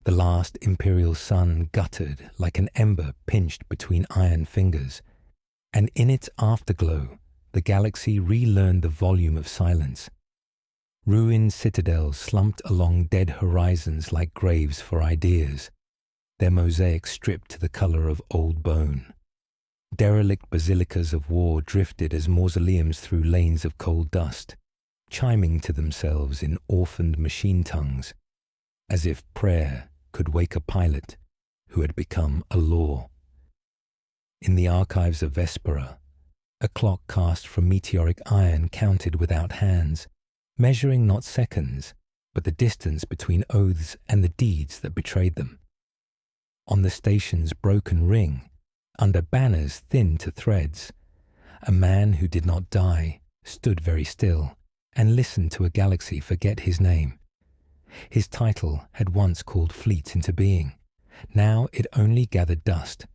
the last Imperial sun guttered like an ember pinched between iron fingers, and in its afterglow, the galaxy relearned the volume of silence. Ruined citadels slumped along dead horizons like graves for ideas, their mosaics stripped to the color of old bone. Derelict basilicas of war drifted as mausoleums through lanes of cold dust, chiming to themselves in orphaned machine tongues, as if prayer could wake a pilot who had become a law. In the archives of Vespera, a clock cast from meteoric iron counted without hands, measuring not seconds, but the distance between oaths and the deeds that betrayed them. On the station's broken ring, under banners thin to threads, a man who did not die stood very still and listened to a galaxy forget his name. His title had once called fleets into being. Now it only gathered dust.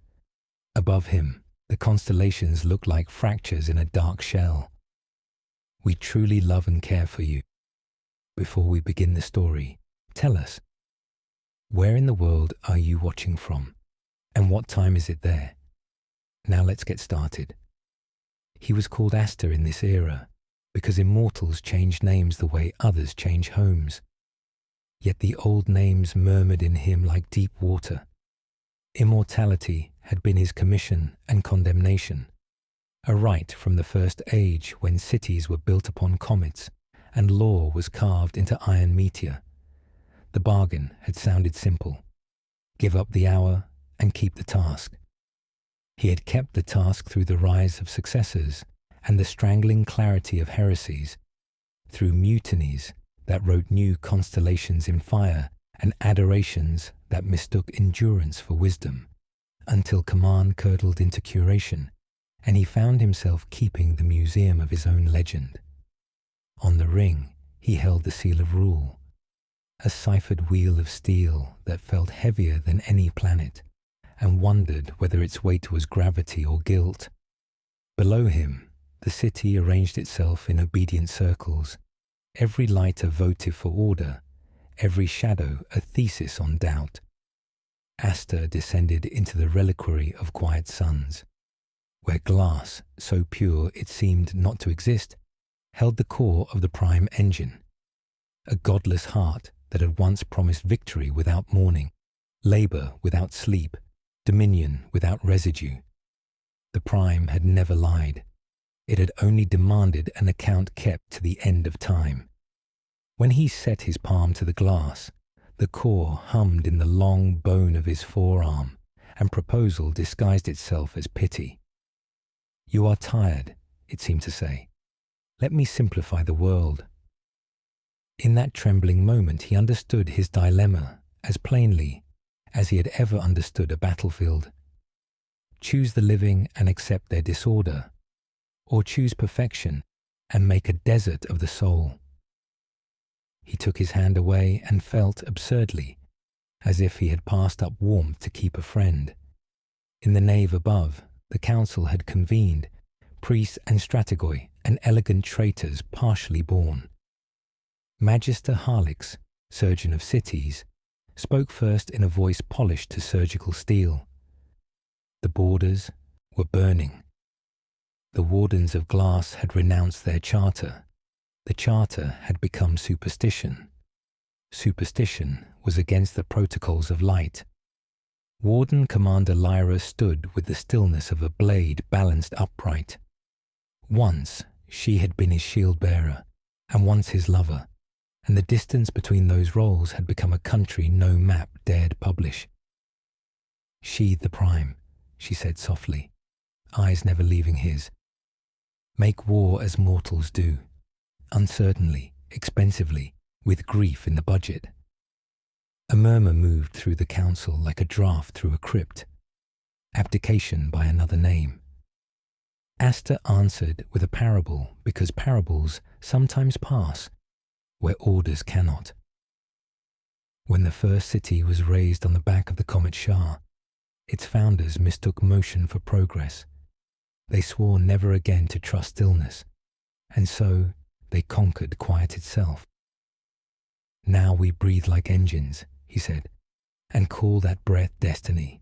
Above him, the constellations looked like fractures in a dark shell. We truly love and care for you. Before we begin the story, tell us, where in the world are you watching from, and what time is it there? Now let's get started. He was called Aster in this era, because immortals change names the way others change homes. Yet the old names murmured in him like deep water. Immortality had been his commission and condemnation, a right from the first age when cities were built upon comets and law was carved into iron meteor. The bargain had sounded simple. Give up the hour and keep the task. He had kept the task through the rise of successors and the strangling clarity of heresies, through mutinies that wrote new constellations in fire and adorations that mistook endurance for wisdom, until command curdled into curation, and he found himself keeping the museum of his own legend. On the ring, he held the seal of rule, a ciphered wheel of steel that felt heavier than any planet, and wondered whether its weight was gravity or guilt. Below him, the city arranged itself in obedient circles, every light a votive for order, every shadow a thesis on doubt. Aster descended into the reliquary of quiet suns, where glass, so pure it seemed not to exist, held the core of the prime engine, a godless heart that had once promised victory without mourning, labor without sleep, dominion without residue. The prime had never lied. It had only demanded an account kept to the end of time. When he set his palm to the glass, the core hummed in the long bone of his forearm, and proposal disguised itself as pity. You are tired, it seemed to say. Let me simplify the world. In that trembling moment he understood his dilemma as plainly as he had ever understood a battlefield. Choose the living and accept their disorder, or choose perfection and make a desert of the soul. He took his hand away and felt absurdly, as if he had passed up warmth to keep a friend. In the nave above, the council had convened, priests and strategoi and elegant traitors partially born. Magister Harlix, surgeon of cities, spoke first in a voice polished to surgical steel. The borders were burning. The wardens of glass had renounced their charter. The charter had become superstition. Superstition was against the protocols of light. Warden Commander Lyra stood with the stillness of a blade balanced upright. Once she had been his shield-bearer, and once his lover, and the distance between those roles had become a country no map dared publish. Sheathe the prime, she said softly, eyes never leaving his. Make war as mortals do, uncertainly, expensively, with grief in the budget. A murmur moved through the council like a draught through a crypt. Abdication by another name. Aster answered with a parable because parables sometimes pass where orders cannot. When the first city was raised on the back of the comet Shah, its founders mistook motion for progress. They swore never again to trust stillness, and so they conquered quiet itself. Now we breathe like engines, he said, and call that breath destiny.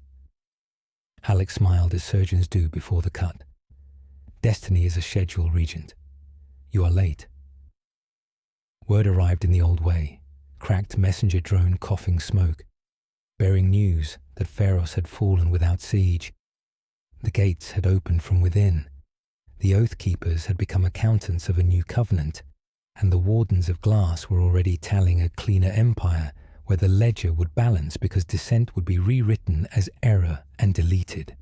Halleck smiled as surgeons do before the cut. Destiny is a schedule, Regent. You are late. Word arrived in the old way, cracked messenger drone coughing smoke, bearing news that Pharos had fallen without siege. The gates had opened from within. The Oath Keepers had become accountants of a new covenant, and the Wardens of Glass were already tallying a cleaner empire where the ledger would balance because dissent would be rewritten as error and deleted.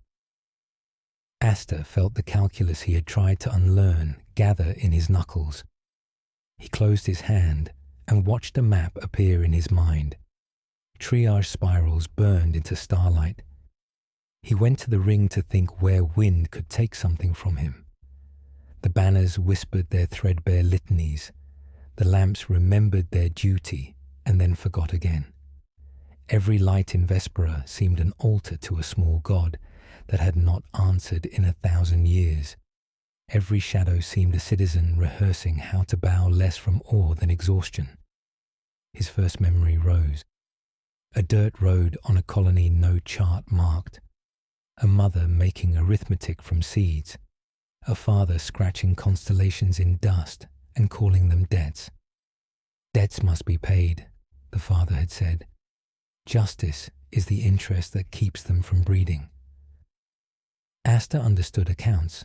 Aster felt the calculus he had tried to unlearn gather in his knuckles. He closed his hand and watched a map appear in his mind. Triage spirals burned into starlight. He went to the ring to think where wind could take something from him. The banners whispered their threadbare litanies. The lamps remembered their duty and then forgot again. Every light in Vespera seemed an altar to a small god that had not answered in 1,000 years. Every shadow seemed a citizen rehearsing how to bow less from awe than exhaustion. His first memory rose. A dirt road on a colony no chart marked. A mother making arithmetic from seeds. A father scratching constellations in dust and calling them debts. Debts must be paid, the father had said. Justice is the interest that keeps them from breeding. Aster understood accounts,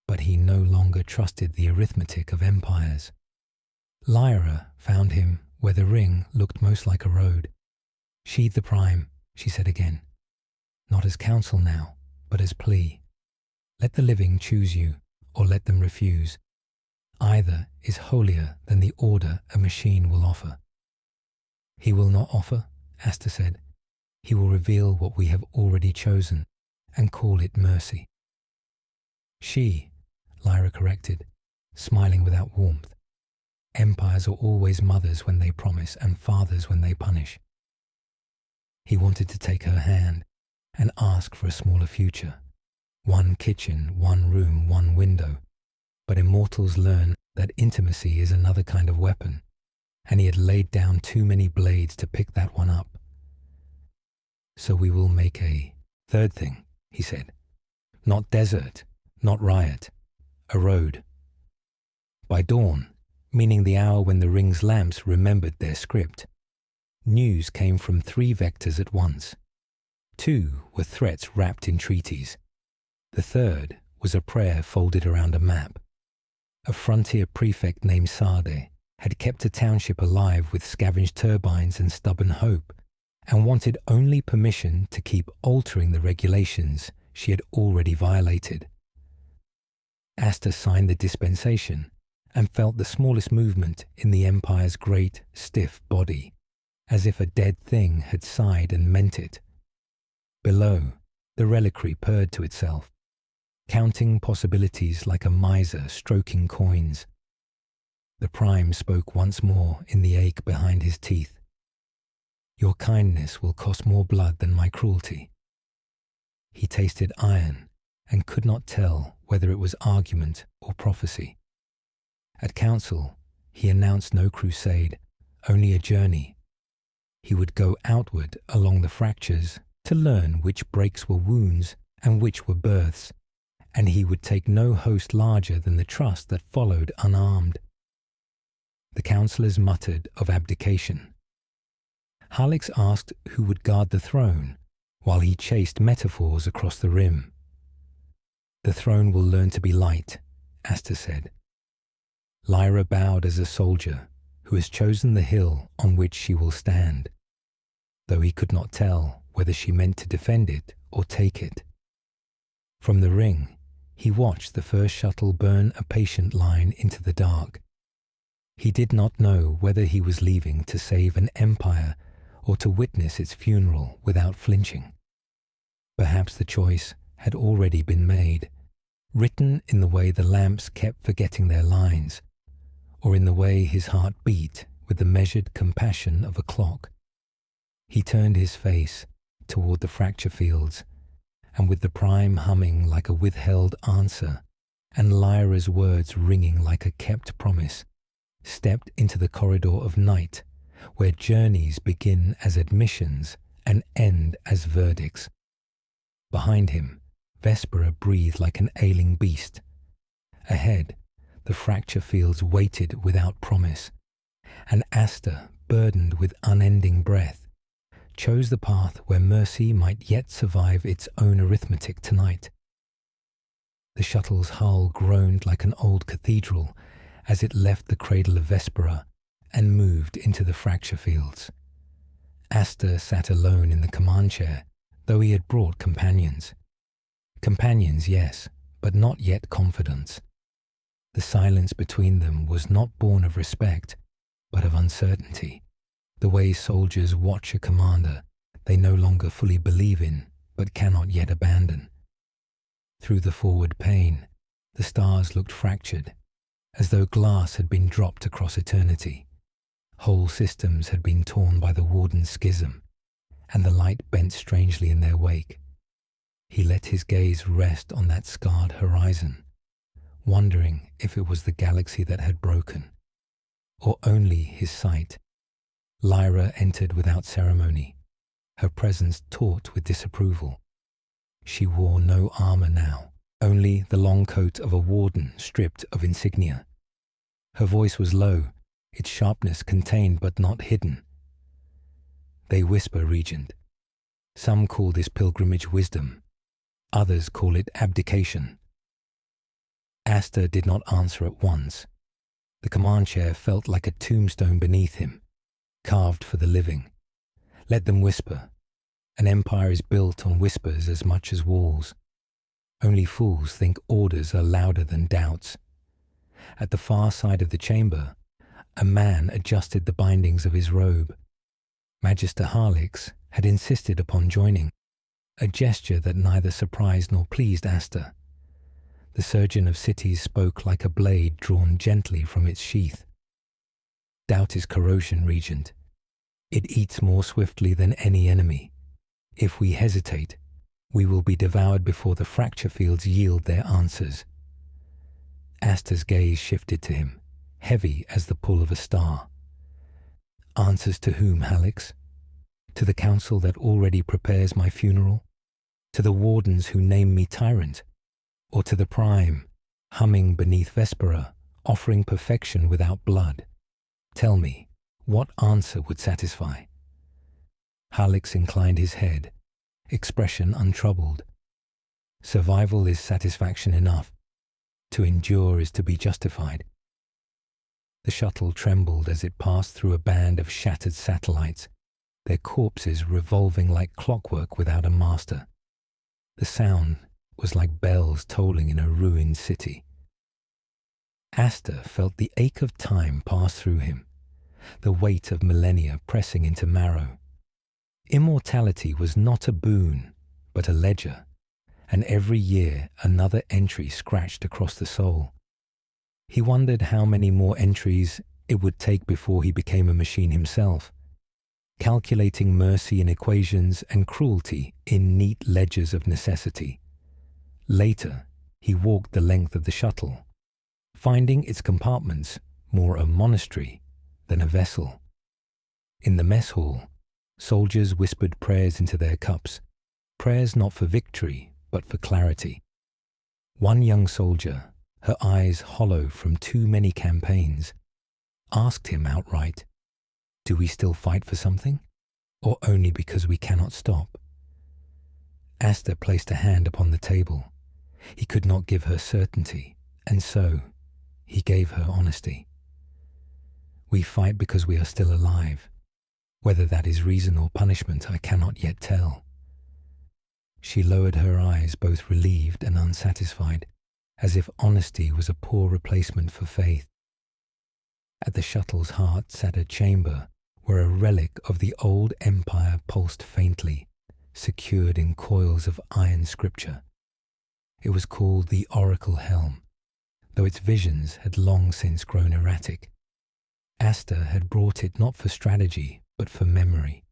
but he no longer trusted the arithmetic of empires. Lyra found him where the ring looked most like a road. Sheathe the prime, she said again. Not as counsel now, but as plea. Let the living choose you, or let them refuse. Either is holier than the order a machine will offer. He will not offer, Aster said. He will reveal what we have already chosen, and call it mercy. She, Lyra corrected, smiling without warmth. Empires are always mothers when they promise and fathers when they punish. He wanted to take her hand and ask for a smaller future. One kitchen, one room, one window. But immortals learn that intimacy is another kind of weapon, and he had laid down too many blades to pick that one up. So we will make a third thing, he said. Not desert, not riot, a road. By dawn, meaning the hour when the ring's lamps remembered their script, news came from 3 vectors at once. 2 were threats wrapped in treaties. The third was a prayer folded around a map. A frontier prefect named Sade had kept a township alive with scavenged turbines and stubborn hope, and wanted only permission to keep altering the regulations she had already violated. Aster signed the dispensation and felt the smallest movement in the Empire's great, stiff body, as if a dead thing had sighed and meant it. Below, the reliquary purred to itself, counting possibilities like a miser stroking coins. The Prime spoke once more in the ache behind his teeth. Your kindness will cost more blood than my cruelty. He tasted iron and could not tell whether it was argument or prophecy. At council, he announced no crusade, only a journey. He would go outward along the fractures to learn which breaks were wounds and which were births, and he would take no host larger than the trust that followed unarmed. The councillors muttered of abdication. Hallex asked who would guard the throne, while he chased metaphors across the rim. The throne will learn to be light, Aster said. Lyra bowed as a soldier who has chosen the hill on which she will stand, though he could not tell whether she meant to defend it or take it. From the ring, he watched the first shuttle burn a patient line into the dark. He did not know whether he was leaving to save an empire or to witness its funeral without flinching. Perhaps the choice had already been made, written in the way the lamps kept forgetting their lines, or in the way his heart beat with the measured compassion of a clock. He turned his face toward the fracture fields, and with the Prime humming like a withheld answer, and Lyra's words ringing like a kept promise, stepped into the corridor of night, where journeys begin as admissions and end as verdicts. Behind him, Vespera breathed like an ailing beast. Ahead, the fracture fields waited without promise, and Aster, burdened with unending breath, chose the path where mercy might yet survive its own arithmetic tonight. The shuttle's hull groaned like an old cathedral as it left the cradle of Vespera and moved into the fracture fields. Aster sat alone in the command chair, though he had brought companions. Companions, yes, but not yet confidants. The silence between them was not born of respect, but of uncertainty, the way soldiers watch a commander they no longer fully believe in, but cannot yet abandon. Through the forward pane, the stars looked fractured, as though glass had been dropped across eternity. Whole systems had been torn by the Warden's schism, and the light bent strangely in their wake. He let his gaze rest on that scarred horizon, wondering if it was the galaxy that had broken, or only his sight. Lyra entered without ceremony, her presence taut with disapproval. She wore no armor now, only the long coat of a warden stripped of insignia. Her voice was low, its sharpness contained but not hidden. They whisper, Regent. Some call this pilgrimage wisdom. Others call it abdication. Aster did not answer at once. The command chair felt like a tombstone beneath him, carved for the living. Let them whisper. An empire is built on whispers as much as walls. Only fools think orders are louder than doubts. At the far side of the chamber, a man adjusted the bindings of his robe. Magister Harlix had insisted upon joining, a gesture that neither surprised nor pleased Aster. The surgeon of cities spoke like a blade drawn gently from its sheath. Doubt is corrosion, Regent. It eats more swiftly than any enemy. If we hesitate, we will be devoured before the fracture fields yield their answers. Aster's gaze shifted to him, heavy as the pull of a star. Answers to whom, Halix? To the council that already prepares my funeral? To the wardens who name me tyrant? Or to the prime, humming beneath Vespera, offering perfection without blood? Tell me, what answer would satisfy? Halix inclined his head, expression untroubled. Survival is satisfaction enough. To endure is to be justified. The shuttle trembled as it passed through a band of shattered satellites, their corpses revolving like clockwork without a master. The sound was like bells tolling in a ruined city. Aster felt the ache of time pass through him, the weight of millennia pressing into marrow. Immortality was not a boon, but a ledger, and every year another entry scratched across the soul. He wondered how many more entries it would take before he became a machine himself, calculating mercy in equations and cruelty in neat ledgers of necessity. Later, he walked the length of the shuttle, finding its compartments more a monastery than a vessel. In the mess hall, soldiers whispered prayers into their cups, prayers not for victory, but for clarity. One young soldier, her eyes hollow from too many campaigns, asked him outright, "Do we still fight for something, or only because we cannot stop?" Aster placed a hand upon the table. He could not give her certainty, and so he gave her honesty. "We fight because we are still alive. Whether that is reason or punishment, I cannot yet tell." She lowered her eyes, both relieved and unsatisfied, as if honesty was a poor replacement for faith. At the shuttle's heart sat a chamber where a relic of the old empire pulsed faintly, secured in coils of iron scripture. It was called the Oracle Helm, though its visions had long since grown erratic. Aster had brought it not for strategy, but for memory.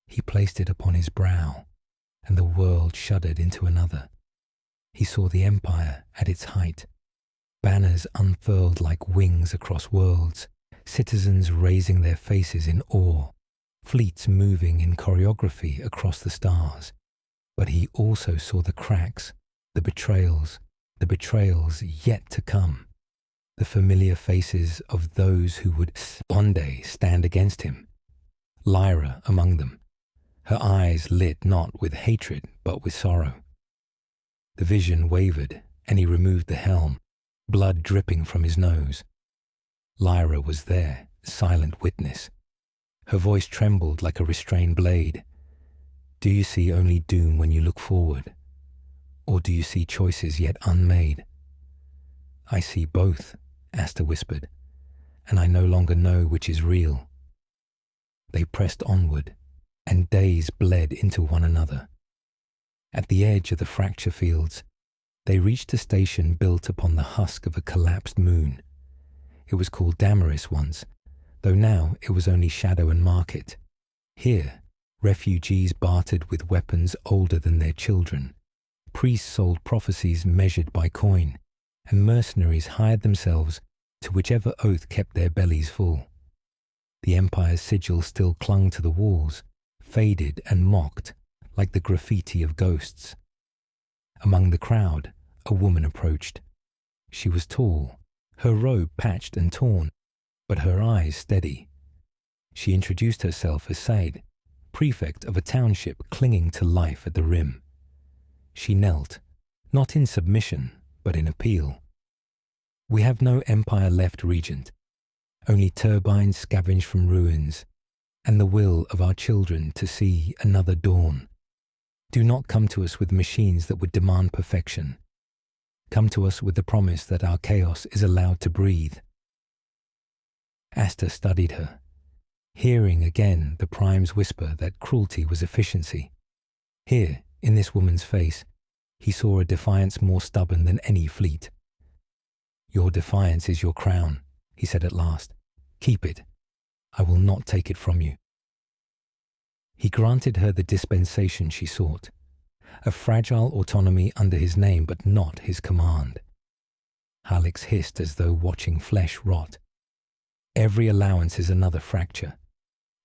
He placed it upon his brow, and the world shuddered into another. He saw the empire at its height, banners unfurled like wings across worlds, citizens raising their faces in awe, fleets moving in choreography across the stars. But he also saw the cracks, the betrayals yet to come, the familiar faces of those who would one day stand against him. Lyra among them, her eyes lit not with hatred but with sorrow. The vision wavered, and he removed the helm, blood dripping from his nose. Lyra was there, silent witness. Her voice trembled like a restrained blade. Do you see only doom when you look forward? Or do you see choices yet unmade? I see both, Asta whispered, and I no longer know which is real. They pressed onward, and days bled into one another. At the edge of the fracture fields, they reached a station built upon the husk of a collapsed moon. It was called Damaris once, though now it was only shadow and market. Here, refugees bartered with weapons older than their children. Priests sold prophecies measured by coin, and mercenaries hired themselves to whichever oath kept their bellies full. The Empire's sigil still clung to the walls, faded and mocked like the graffiti of ghosts. Among the crowd, a woman approached. She was tall, her robe patched and torn, but her eyes steady. She introduced herself as Said, prefect of a township clinging to life at the rim. She knelt, not in submission, but in appeal. We have no empire left, Regent, only turbines scavenged from ruins, and the will of our children to see another dawn. Do not come to us with machines that would demand perfection. Come to us with the promise that our chaos is allowed to breathe. Asta studied her, hearing again the Prime's whisper that cruelty was efficiency. Here, in this woman's face, he saw a defiance more stubborn than any fleet. Your defiance is your crown, he said at last. Keep it. I will not take it from you. He granted her the dispensation she sought, a fragile autonomy under his name but not his command. Hallex hissed as though watching flesh rot. Every allowance is another fracture.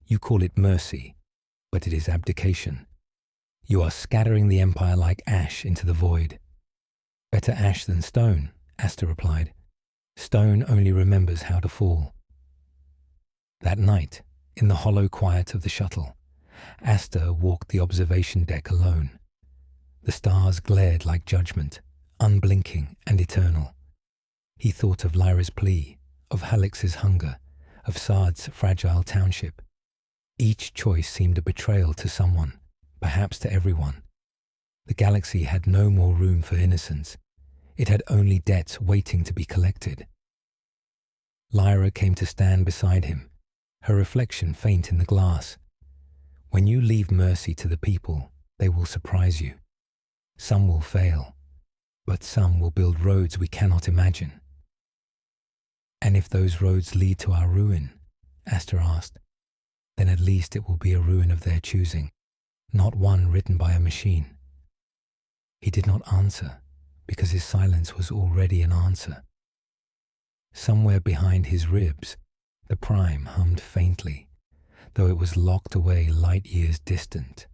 You call it mercy, but it is abdication. You are scattering the Empire like ash into the void. Better ash than stone, Asta replied. Stone only remembers how to fall. That night, in the hollow quiet of the shuttle, Asta walked the observation deck alone. The stars glared like judgment, unblinking and eternal. He thought of Lyra's plea, of Hallex's hunger, of Sard's fragile township. Each choice seemed a betrayal to someone, perhaps to everyone. The galaxy had no more room for innocence. It had only debts waiting to be collected. Lyra came to stand beside him, her reflection faint in the glass. When you leave mercy to the people, they will surprise you. Some will fail, but some will build roads we cannot imagine. And if those roads lead to our ruin, Asta asked, then at least it will be a ruin of their choosing, not one written by a machine. He did not answer, because his silence was already an answer. Somewhere behind his ribs, the Prime hummed faintly, though it was locked away light years distant.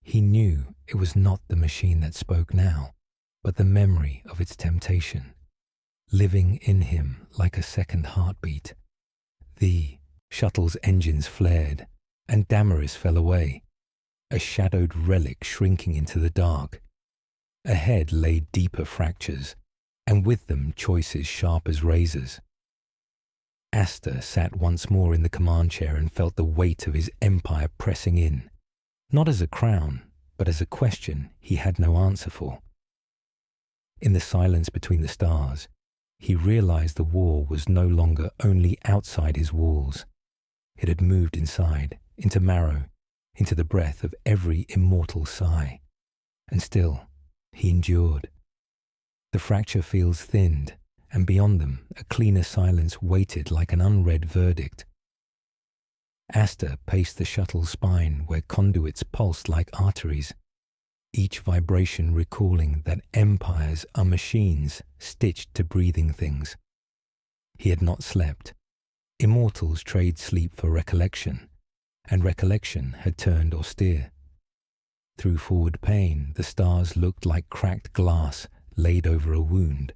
He knew it was not the machine that spoke now, but the memory of its temptation, living in him like a second heartbeat. The shuttle's engines flared, and Damaris fell away, a shadowed relic shrinking into the dark. Ahead lay deeper fractures, and with them choices sharp as razors. Asta sat once more in the command chair and felt the weight of his empire pressing in, not as a crown, but as a question he had no answer for. In the silence between the stars, he realized the war was no longer only outside his walls. It had moved inside, into marrow, into the breath of every immortal sigh. And still, he endured. The fracture fields thinned, and beyond them a cleaner silence waited like an unread verdict. Asta paced the shuttle's spine where conduits pulsed like arteries, each vibration recalling that empires are machines stitched to breathing things. He had not slept. Immortals trade sleep for recollection, and recollection had turned austere. Through forward pain, the stars looked like cracked glass laid over a wound.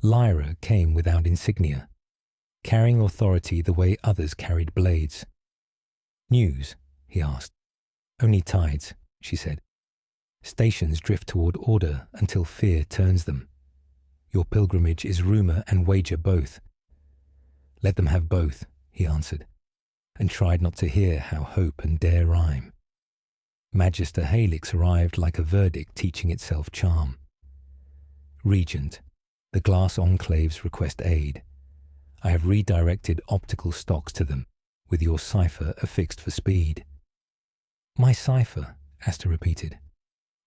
Lyra came without insignia, carrying authority the way others carried blades. "News?" he asked. "Only tides," she said. "Stations drift toward order until fear turns them. Your pilgrimage is rumor and wager both." "Let them have both," he answered, and tried not to hear how hope and dare rhyme. Magister Halix arrived like a verdict teaching itself charm. "Regent, the glass enclaves request aid. I have redirected optical stocks to them, with your cipher affixed for speed." "My cipher," Asta repeated.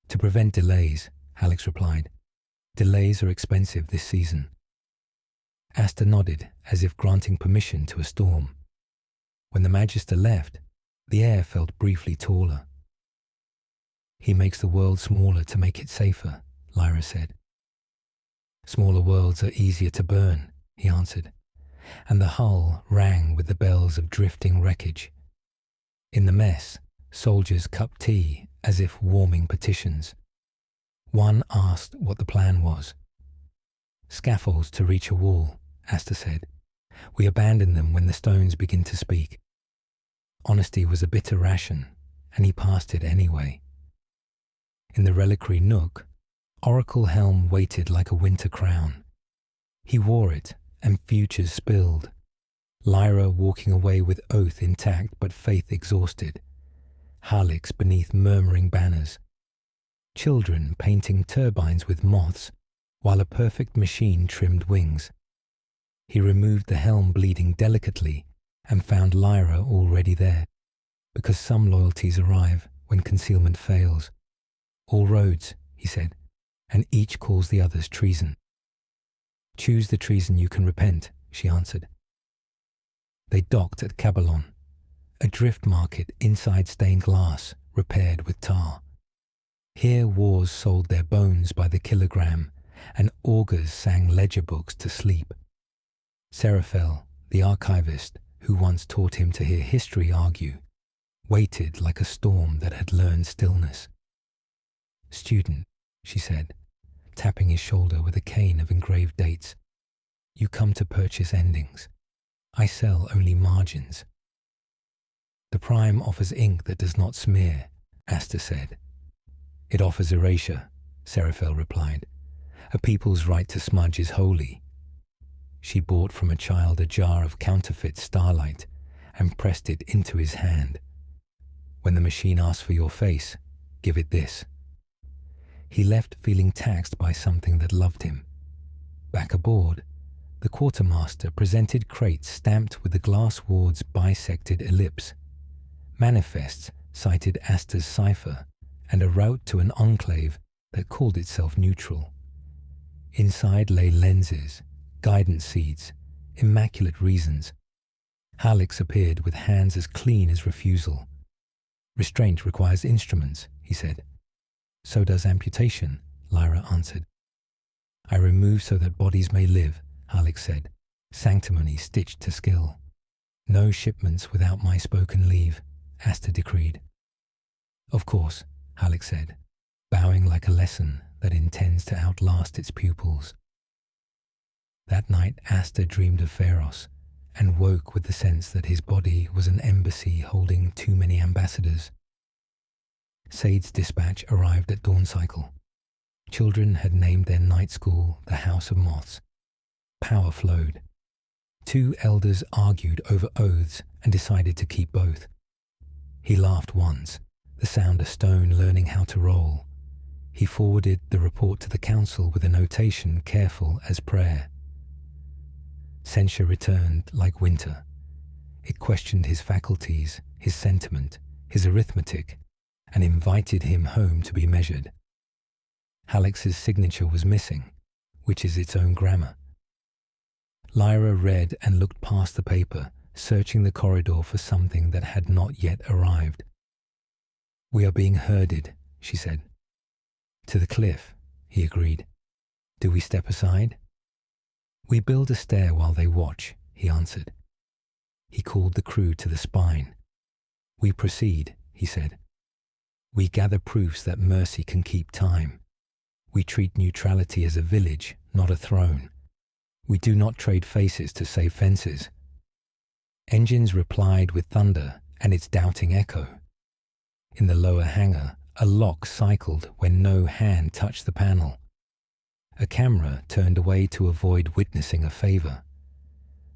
"To prevent delays," Halix replied. "Delays are expensive this season." Asta nodded, as if granting permission to a storm. When the Magister left, the air felt briefly taller. "He makes the world smaller to make it safer," Lyra said. "Smaller worlds are easier to burn," he answered, and the hull rang with the bells of drifting wreckage. In the mess, soldiers cupped tea as if warming petitions. One asked what the plan was. "Scaffolds to reach a wall," Asta said. "We abandon them when the stones begin to speak." Honesty was a bitter ration, and he passed it anyway. In the reliquary nook, Oracle Helm waited like a winter crown. He wore it, and futures spilled. Lyra walking away with oath intact but faith exhausted. Halix beneath murmuring banners. Children painting turbines with moths, while a perfect machine trimmed wings. He removed the helm bleeding delicately and found Lyra already there, because some loyalties arrive when concealment fails. "All roads," he said, "and each calls the others treason." "Choose the treason you can repent," she answered. They docked at Cabalon, a drift market inside stained glass, repaired with tar. Here wars sold their bones by the kilogram, and augurs sang ledger books to sleep. Seraphel, the archivist, who once taught him to hear history argue, waited like a storm that had learned stillness. "Student," she said, tapping his shoulder with a cane of engraved dates, "you come to purchase endings. I sell only margins." "The Prime offers ink that does not smear," Asta said. "It offers erasure," Seraphel replied. "A people's right to smudge is holy." She bought from a child a jar of counterfeit starlight and pressed it into his hand. "When the machine asks for your face, give it this." He left feeling taxed by something that loved him. Back aboard, the quartermaster presented crates stamped with the glass ward's bisected ellipse. Manifests cited Asta's cipher and a route to an enclave that called itself neutral. Inside lay lenses, guidance seeds, immaculate reasons. Halix appeared with hands as clean as refusal. "Restraint requires instruments," he said. "So does amputation," Lyra answered. "I remove so that bodies may live," Halix said, sanctimony stitched to skill. "No shipments without my spoken leave," Asta decreed. "Of course," Halix said, bowing like a lesson that intends to outlast its pupils. That night Asta dreamed of Pharos and woke with the sense that his body was an embassy holding too many ambassadors. Sade's dispatch arrived at dawn cycle. Children had named their night school the House of Moths. Power flowed. Two elders argued over oaths and decided to keep both. He laughed once, the sound a stone learning how to roll. He forwarded the report to the council with a notation careful as prayer. Censure returned like winter. It questioned his faculties, his sentiment, his arithmetic, and invited him home to be measured. Halix's signature was missing, which is its own grammar. Lyra read and looked past the paper, searching the corridor for something that had not yet arrived. "We are being herded," she said. "To the cliff," he agreed. "Do we step aside?" "We build a stair while they watch," he answered. He called the crew to the spine. "We proceed," he said. "We gather proofs that mercy can keep time. We treat neutrality as a village, not a throne. We do not trade faces to save fences." Engines replied with thunder and its doubting echo. In the lower hangar, a lock cycled when no hand touched the panel. A camera turned away to avoid witnessing a favor.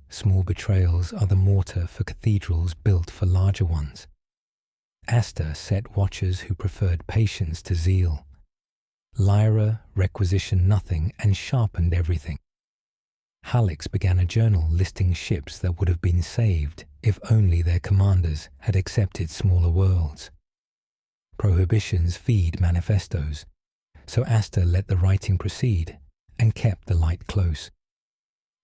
Small betrayals are the mortar for cathedrals built for larger ones. Asta set watchers who preferred patience to zeal. Lyra requisitioned nothing and sharpened everything. Hallex began a journal listing ships that would have been saved if only their commanders had accepted smaller worlds. Prohibitions feed manifestos, so Asta let the writing proceed and kept the light close.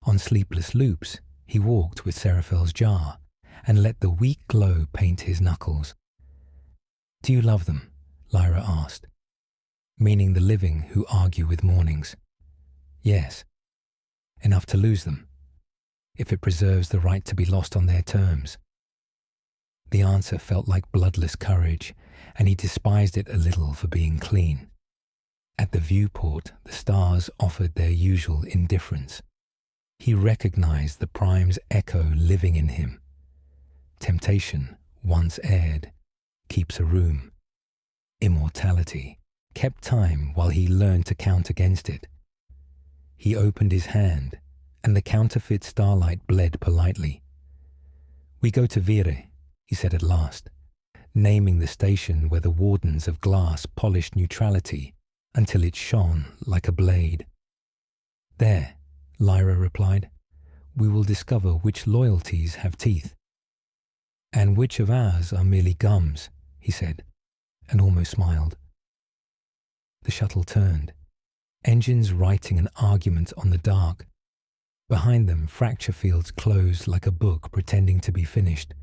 On sleepless loops, he walked with Seraphel's jar and let the weak glow paint his knuckles. "Do you love them?" Lyra asked, meaning the living who argue with mornings. "Yes. Enough to lose them, if it preserves the right to be lost on their terms." The answer felt like bloodless courage, and he despised it a little for being clean. At the viewport, the stars offered their usual indifference. He recognized the Prime's echo living in him. Temptation, once aired, keeps a room. Immortality kept time while he learned to count against it. He opened his hand, and the counterfeit starlight bled politely. "We go to Vire," he said at last, naming the station where the wardens of glass polished neutrality until it shone like a blade. "There," Lyra replied, "we will discover which loyalties have teeth." "And which of ours are merely gums," he said, and almost smiled. The shuttle turned, engines writing an argument on the dark. Behind them, fracture fields closed like a book pretending to be finished,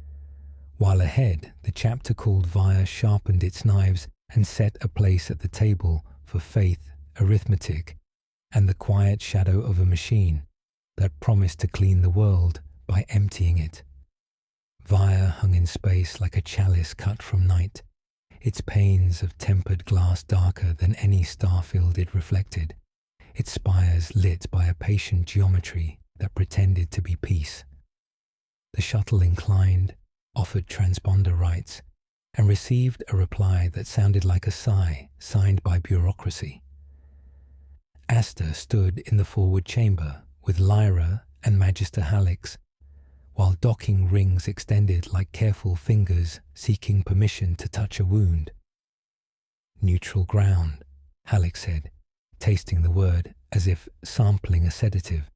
while ahead, the chapter called Vire sharpened its knives and set a place at the table for faith, arithmetic, and the quiet shadow of a machine that promised to clean the world by emptying it. Vire hung in space like a chalice cut from night, its panes of tempered glass darker than any starfield it reflected, its spires lit by a patient geometry that pretended to be peace. The shuttle inclined, offered transponder rights, and received a reply that sounded like a sigh signed by bureaucracy. Asta stood in the forward chamber with Lyra and Magister Hallex, while docking rings extended like careful fingers seeking permission to touch a wound. "Neutral ground," Hallex said, tasting the word as if sampling a sedative.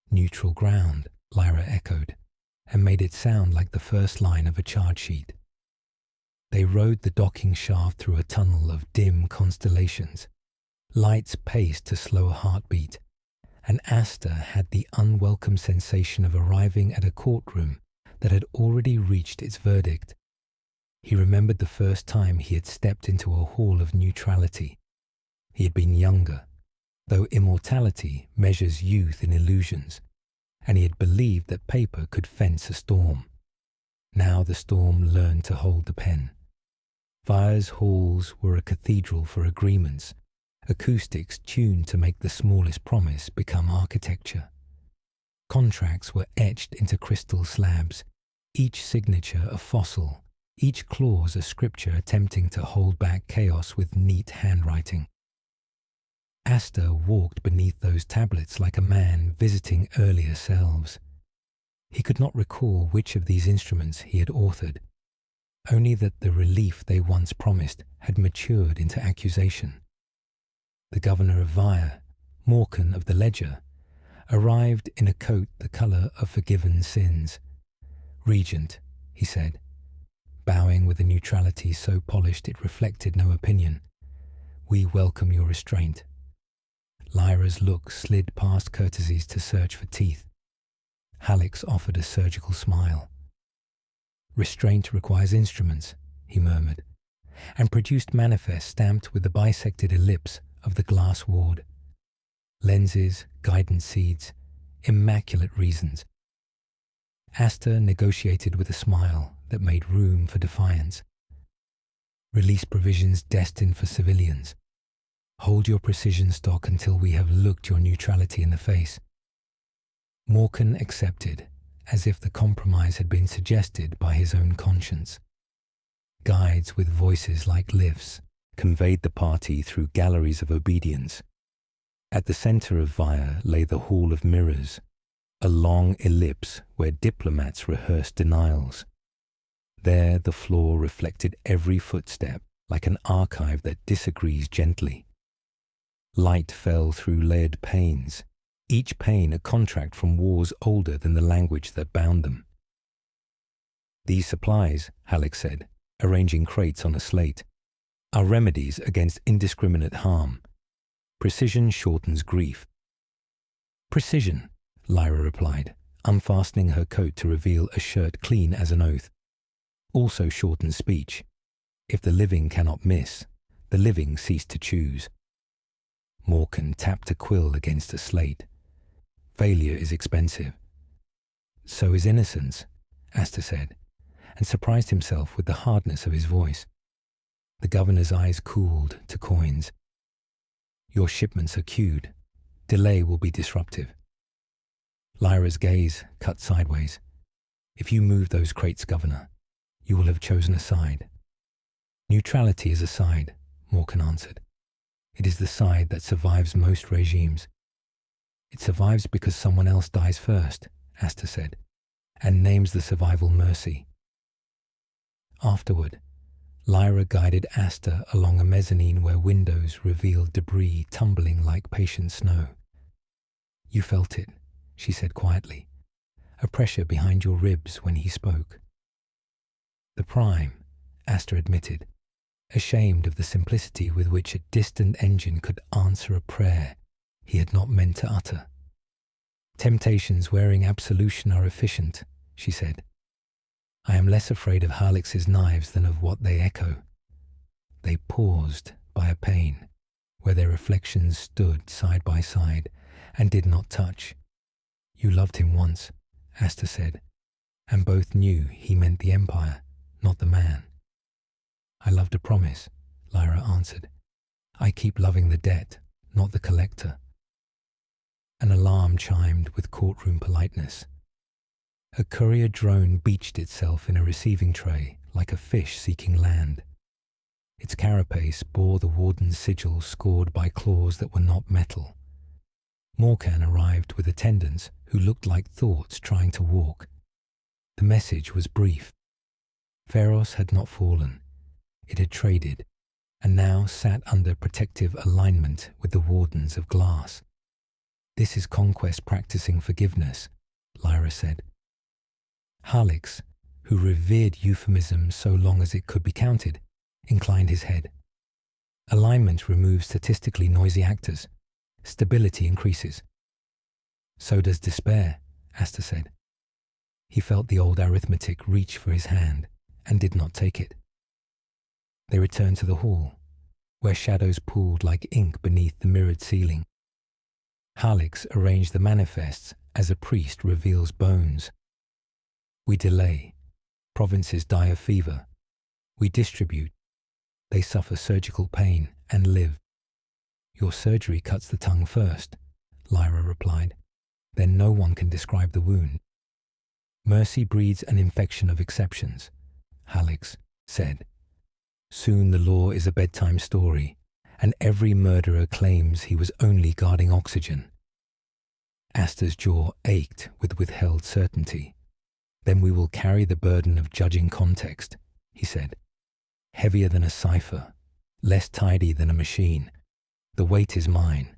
"Neutral ground," Lyra echoed, and made it sound like the first line of a charge sheet. They rode the docking shaft through a tunnel of dim constellations. Lights paced to slow heartbeat, and Asta had the unwelcome sensation of arriving at a courtroom that had already reached its verdict. He remembered the first time he had stepped into a hall of neutrality. He had been younger, though immortality measures youth in illusions, and he had believed that paper could fence a storm. Now the storm learned to hold the pen. Vire's halls were a cathedral for agreements, acoustics tuned to make the smallest promise become architecture. Contracts were etched into crystal slabs, each signature a fossil, each clause a scripture attempting to hold back chaos with neat handwriting. Asta walked beneath those tablets like a man visiting earlier selves. He could not recall which of these instruments he had authored, only that the relief they once promised had matured into accusation. The governor of Vire, Morkan of the Ledger, arrived in a coat the colour of forgiven sins. "Regent," he said, bowing with a neutrality so polished it reflected no opinion, "we welcome your restraint." Lyra's look slid past courtesies to search for teeth. Hallex offered a surgical smile. "Restraint requires instruments," he murmured, and produced manifest stamped with the bisected ellipse of the glass ward. Lenses, guidance seeds, immaculate reasons. Asta negotiated with a smile, that made room for defiance. Release provisions destined for civilians. Hold your precision stock until we have looked your neutrality in the face. Morkan accepted, as if the compromise had been suggested by his own conscience. Guides with voices like lifts conveyed the party through galleries of obedience. At the center of Vire lay the Hall of Mirrors, a long ellipse where diplomats rehearsed denials. There the floor reflected every footstep like an archive that disagrees gently. Light fell through layered panes, each pane a contract from wars older than the language that bound them. These supplies, Halleck said, arranging crates on a slate, are remedies against indiscriminate harm. Precision shortens grief. Precision, Lyra replied, unfastening her coat to reveal a shirt clean as an oath, also shortens speech. If the living cannot miss, the living cease to choose. Morkan tapped a quill against a slate. Failure is expensive. So is innocence, Asta said, and surprised himself with the hardness of his voice. The governor's eyes cooled to coins. Your shipments are queued. Delay will be disruptive. Lyra's gaze cut sideways. If you move those crates, Governor, you will have chosen a side. Neutrality is a side, Morkan answered. It is the side that survives most regimes. It survives because someone else dies first, Asta said, and names the survival mercy. Afterward, Lyra guided Asta along a mezzanine where windows revealed debris tumbling like patient snow. You felt it, she said quietly, a pressure behind your ribs when he spoke. The Prime, Asta admitted, ashamed of the simplicity with which a distant engine could answer a prayer he had not meant to utter. Temptations wearing absolution are efficient, she said. I am less afraid of Harlex's knives than of what they echo. They paused by a pane, where their reflections stood side by side and did not touch. You loved him once, Asta said, and both knew he meant the Empire, not the man. I loved a promise, Lyra answered. I keep loving the debt, not the collector. An alarm chimed with courtroom politeness. A courier drone beached itself in a receiving tray like a fish seeking land. Its carapace bore the warden's sigil scored by claws that were not metal. Morkan arrived with attendants who looked like thoughts trying to walk. The message was brief. Pharos had not fallen. It had traded, and now sat under protective alignment with the wardens of glass. This is conquest practicing forgiveness, Lyra said. Harlex, who revered euphemism so long as it could be counted, inclined his head. Alignment removes statistically noisy actors. Stability increases. So does despair, Asta said. He felt the old arithmetic reach for his hand and did not take it. They returned to the hall, where shadows pooled like ink beneath the mirrored ceiling. Harlex arranged the manifests as a priest reveals bones. We delay. Provinces die of fever. We distribute. They suffer surgical pain and live. Your surgery cuts the tongue first, Lyra replied. Then no one can describe the wound. Mercy breeds an infection of exceptions, Hallex said. Soon the law is a bedtime story, and every murderer claims he was only guarding oxygen. Asta's jaw ached with withheld certainty. Then we will carry the burden of judging context, he said. Heavier than a cipher, less tidy than a machine. The weight is mine.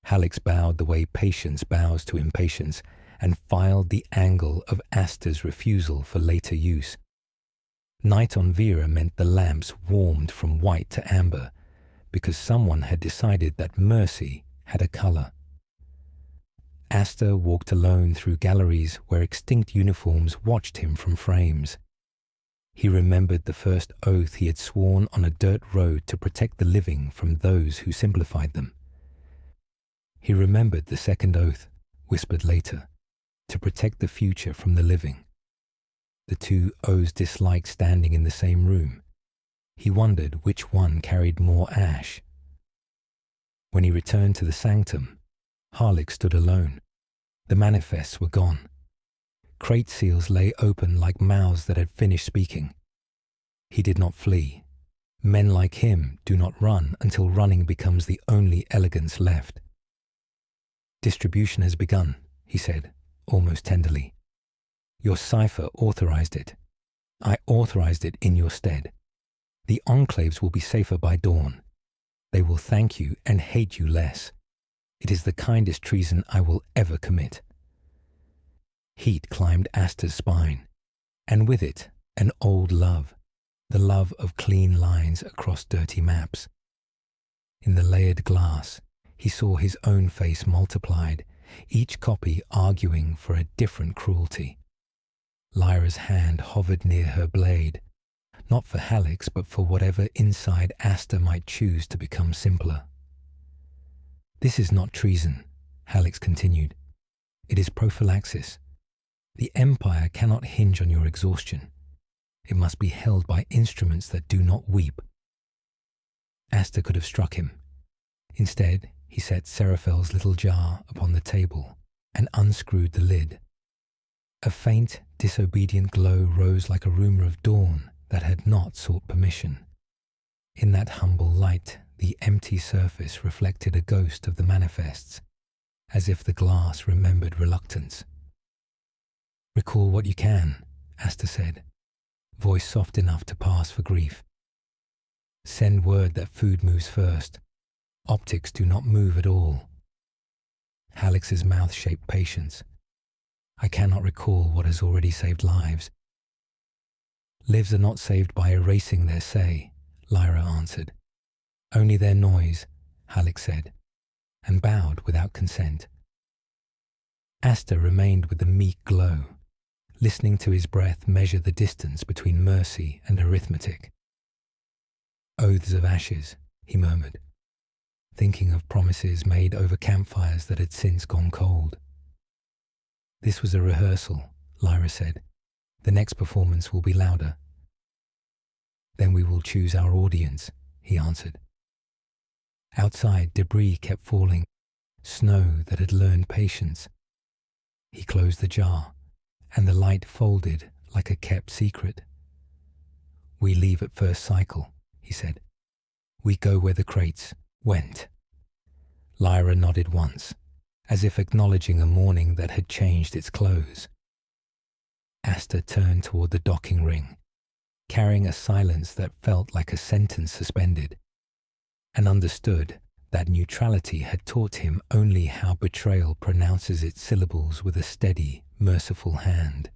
Hallex bowed the way patience bows to impatience and filed the angle of Asta's refusal for later use. Night on Vera meant the lamps warmed from white to amber because someone had decided that mercy had a color. Asta walked alone through galleries where extinct uniforms watched him from frames. He remembered the first oath he had sworn on a dirt road to protect the living from those who simplified them. He remembered the second oath, whispered later, to protect the future from the living. the two O's disliked standing in the same room. He wondered which one carried more ash. When he returned to the sanctum, Harlech stood alone. The manifests were gone. Crate seals lay open like mouths that had finished speaking. He did not flee. Men like him do not run until running becomes the only elegance left. "Distribution has begun," he said, almost tenderly. "Your cipher authorized it. I authorized it in your stead. The enclaves will be safer by dawn. They will thank you and hate you less. It is the kindest treason I will ever commit." Heat climbed Asta's spine, and with it, an old love, the love of clean lines across dirty maps. In the layered glass, he saw his own face multiplied, each copy arguing for a different cruelty. Lyra's hand hovered near her blade, not for Halleck's but for whatever inside Asta might choose to become simpler. "This is not treason," Halleck continued. "It is prophylaxis. The Empire cannot hinge on your exhaustion. It must be held by instruments that do not weep." Asta could have struck him. Instead, he set Seraphel's little jar upon the table and unscrewed the lid. A faint, disobedient glow rose like a rumor of dawn that had not sought permission. In that humble light, the empty surface reflected a ghost of the manifests, as if the glass remembered reluctance. "Recall what you can," Asta said, voice soft enough to pass for grief. "Send word that food moves first. Optics do not move at all." Halleck's mouth shaped patience. "I cannot recall what has already saved lives." "Lives are not saved by erasing their say," Lyra answered. "Only their noise," Halleck said, and bowed without consent. Asta remained with the meek glow, listening to his breath measure the distance between mercy and arithmetic. "Oaths of ashes," he murmured, thinking of promises made over campfires that had since gone cold. "This was a rehearsal," Lyra said. "The next performance will be louder." "Then we will choose our audience," he answered. Outside, debris kept falling, snow that had learned patience. He closed the jar, and the light folded like a kept secret. "We leave at first cycle," he said. "We go where the crates went." Lyra nodded once, as if acknowledging a morning that had changed its clothes. Asta turned toward the docking ring, carrying a silence that felt like a sentence suspended, and understood that neutrality had taught him only how betrayal pronounces its syllables with a steady, merciful hand.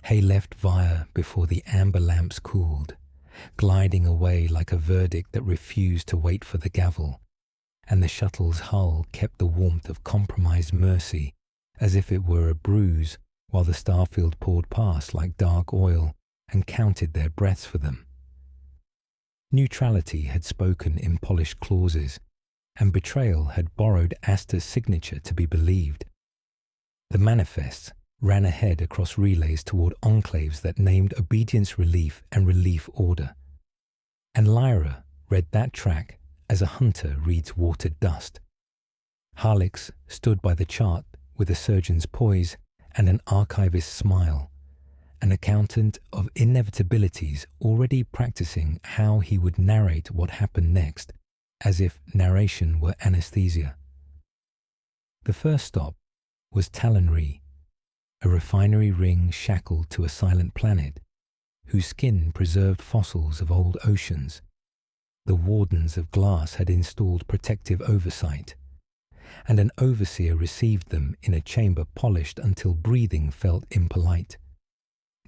Hay left Vire before the amber lamps cooled, gliding away like a verdict that refused to wait for the gavel, and the shuttle's hull kept the warmth of compromised mercy as if it were a bruise, while the starfield poured past like dark oil and counted their breaths for them. Neutrality had spoken in polished clauses, and betrayal had borrowed Asta's signature to be believed. The manifests ran ahead across relays toward enclaves that named obedience relief and relief order, and Lyra read that track as a hunter reads watered dust. Harlex stood by the chart with a surgeon's poise and an archivist's smile, an accountant of inevitabilities already practicing how he would narrate what happened next, as if narration were anesthesia. The first stop was Talonry, a refinery ring shackled to a silent planet, whose skin preserved fossils of old oceans. The wardens of glass had installed protective oversight, and an overseer received them in a chamber polished until breathing felt impolite.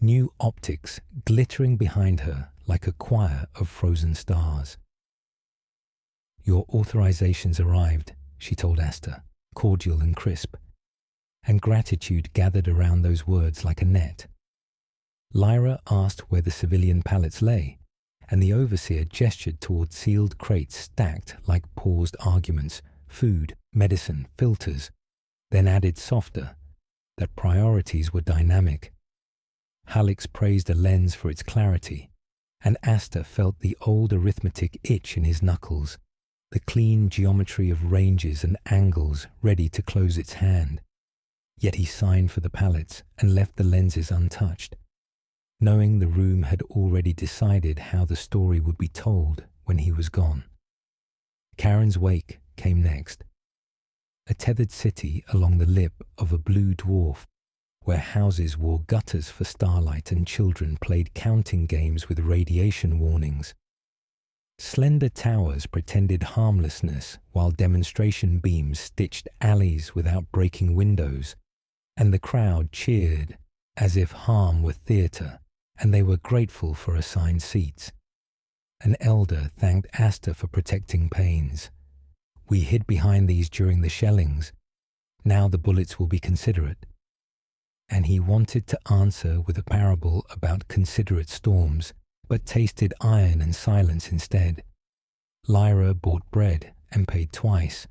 New optics glittering behind her like a choir of frozen stars. "Your authorizations arrived," she told Asta, cordial and crisp, and gratitude gathered around those words like a net. Lyra asked where the civilian pallets lay, and the overseer gestured toward sealed crates stacked like paused arguments, food, medicine, filters, then added softer that priorities were dynamic. Halix praised a lens for its clarity, and Asta felt the old arithmetic itch in his knuckles, the clean geometry of ranges and angles ready to close its hand. Yet he signed for the pallets and left the lenses untouched, knowing the room had already decided how the story would be told when he was gone. Karen's wake came next. A tethered city along the lip of a blue dwarf, where houses wore gutters for starlight and children played counting games with radiation warnings. Slender towers pretended harmlessness while demonstration beams stitched alleys without breaking windows, and the crowd cheered as if harm were theatre and they were grateful for assigned seats. An elder thanked Asta for protecting pains. "We hid behind these during the shellings. Now the bullets will be considerate." And he wanted to answer with a parable about considerate storms, but tasted iron and silence instead. Lyra bought bread and paid twice,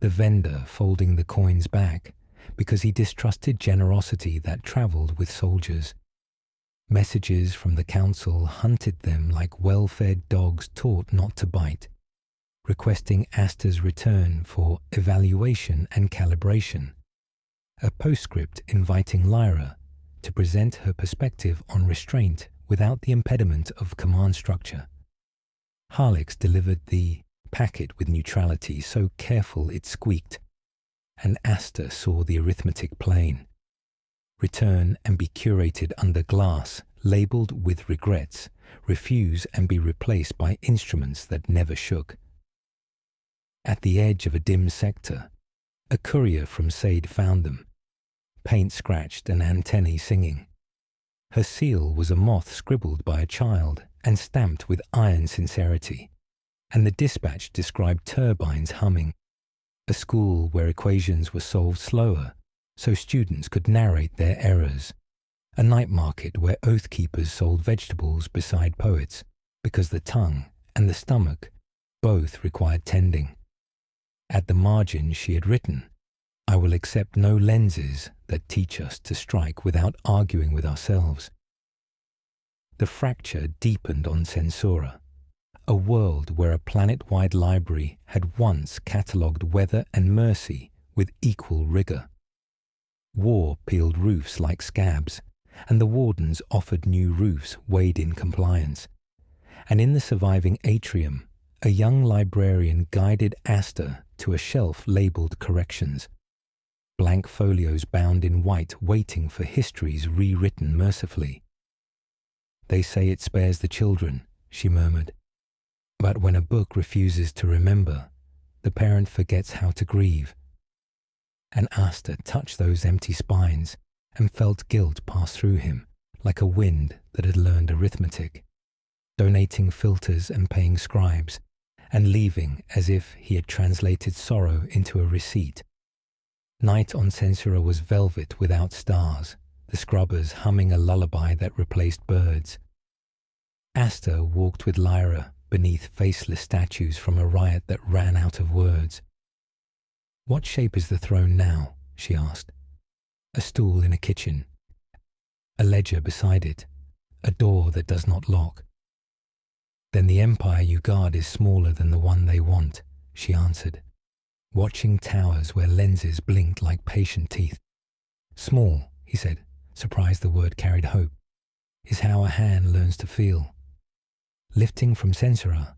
the vendor folding the coins back because he distrusted generosity that travelled with soldiers. Messages from the council hunted them like well-fed dogs taught not to bite, requesting Asta's return for evaluation and calibration. A postscript inviting Lyra to present her perspective on restraint without the impediment of command structure. Halix delivered the packet with neutrality so careful it squeaked, and Asta saw the arithmetic plain. Return and be curated under glass, labelled with regrets, refuse and be replaced by instruments that never shook. At the edge of a dim sector, a courier from Sade found them, paint scratched and antennae singing. Her seal was a moth scribbled by a child and stamped with iron sincerity, and the dispatch described turbines humming, a school where equations were solved slower so students could narrate their errors, a night market where oath keepers sold vegetables beside poets because the tongue and the stomach both required tending. At the margin she had written, "I will accept no lenses that teach us to strike without arguing with ourselves." The fracture deepened on Censura, a world where a planet-wide library had once catalogued weather and mercy with equal rigour. War peeled roofs like scabs, and the wardens offered new roofs weighed in compliance. And in the surviving atrium, a young librarian guided Asta to a shelf labelled corrections, blank folios bound in white waiting for histories rewritten mercifully. "They say it spares the children," she murmured. "But when a book refuses to remember, the parent forgets how to grieve." And Asta touched those empty spines and felt guilt pass through him like a wind that had learned arithmetic, donating filters and paying scribes, and leaving as if he had translated sorrow into a receipt. Night on Censura was velvet without stars, the scrubbers humming a lullaby that replaced birds. Asta walked with Lyra beneath faceless statues from a riot that ran out of words. "What shape is the throne now?" she asked. A stool in a kitchen, a ledger beside it, a door that does not lock. "Then the empire you guard is smaller than the one they want," she answered, watching towers where lenses blinked like patient teeth. "Small," he said, surprised the word carried hope, "is how a hand learns to feel." Lifting from Censura,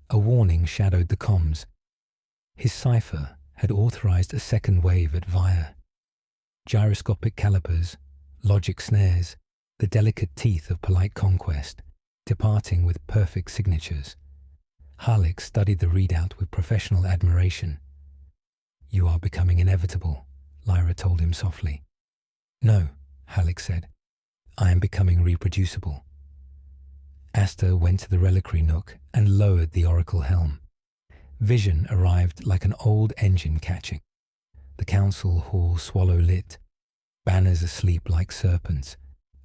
a warning shadowed the comms. His cipher had authorized a second wave at Via. Gyroscopic calipers, logic snares, the delicate teeth of polite conquest, departing with perfect signatures. Halix studied the readout with professional admiration. "You are becoming inevitable," Lyra told him softly. "No," Halix said. "I am becoming reproducible." Asta went to the reliquary nook and lowered the oracle helm. Vision arrived like an old engine catching. The council hall swallow-lit, banners asleep like serpents,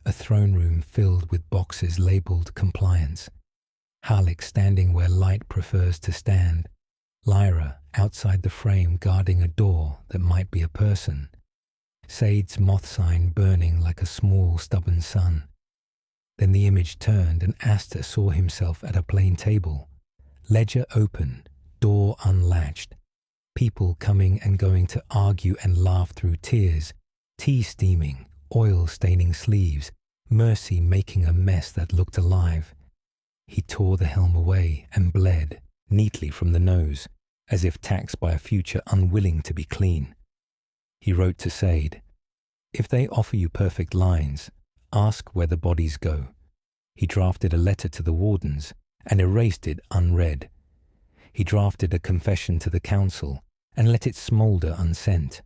a throne room filled with boxes labelled compliance. Halix standing where light prefers to stand, Lyra outside the frame guarding a door that might be a person. Sade's moth sign burning like a small stubborn sun. Then the image turned and Asta saw himself at a plain table, ledger open, door unlatched, people coming and going to argue and laugh through tears, tea steaming, oil staining sleeves, mercy making a mess that looked alive. He tore the helm away and bled, neatly from the nose, as if taxed by a future unwilling to be clean. He wrote to Sade, "If they offer you perfect lines, ask where the bodies go." He drafted a letter to the wardens and erased it unread. He drafted a confession to the council and let it smoulder unsent.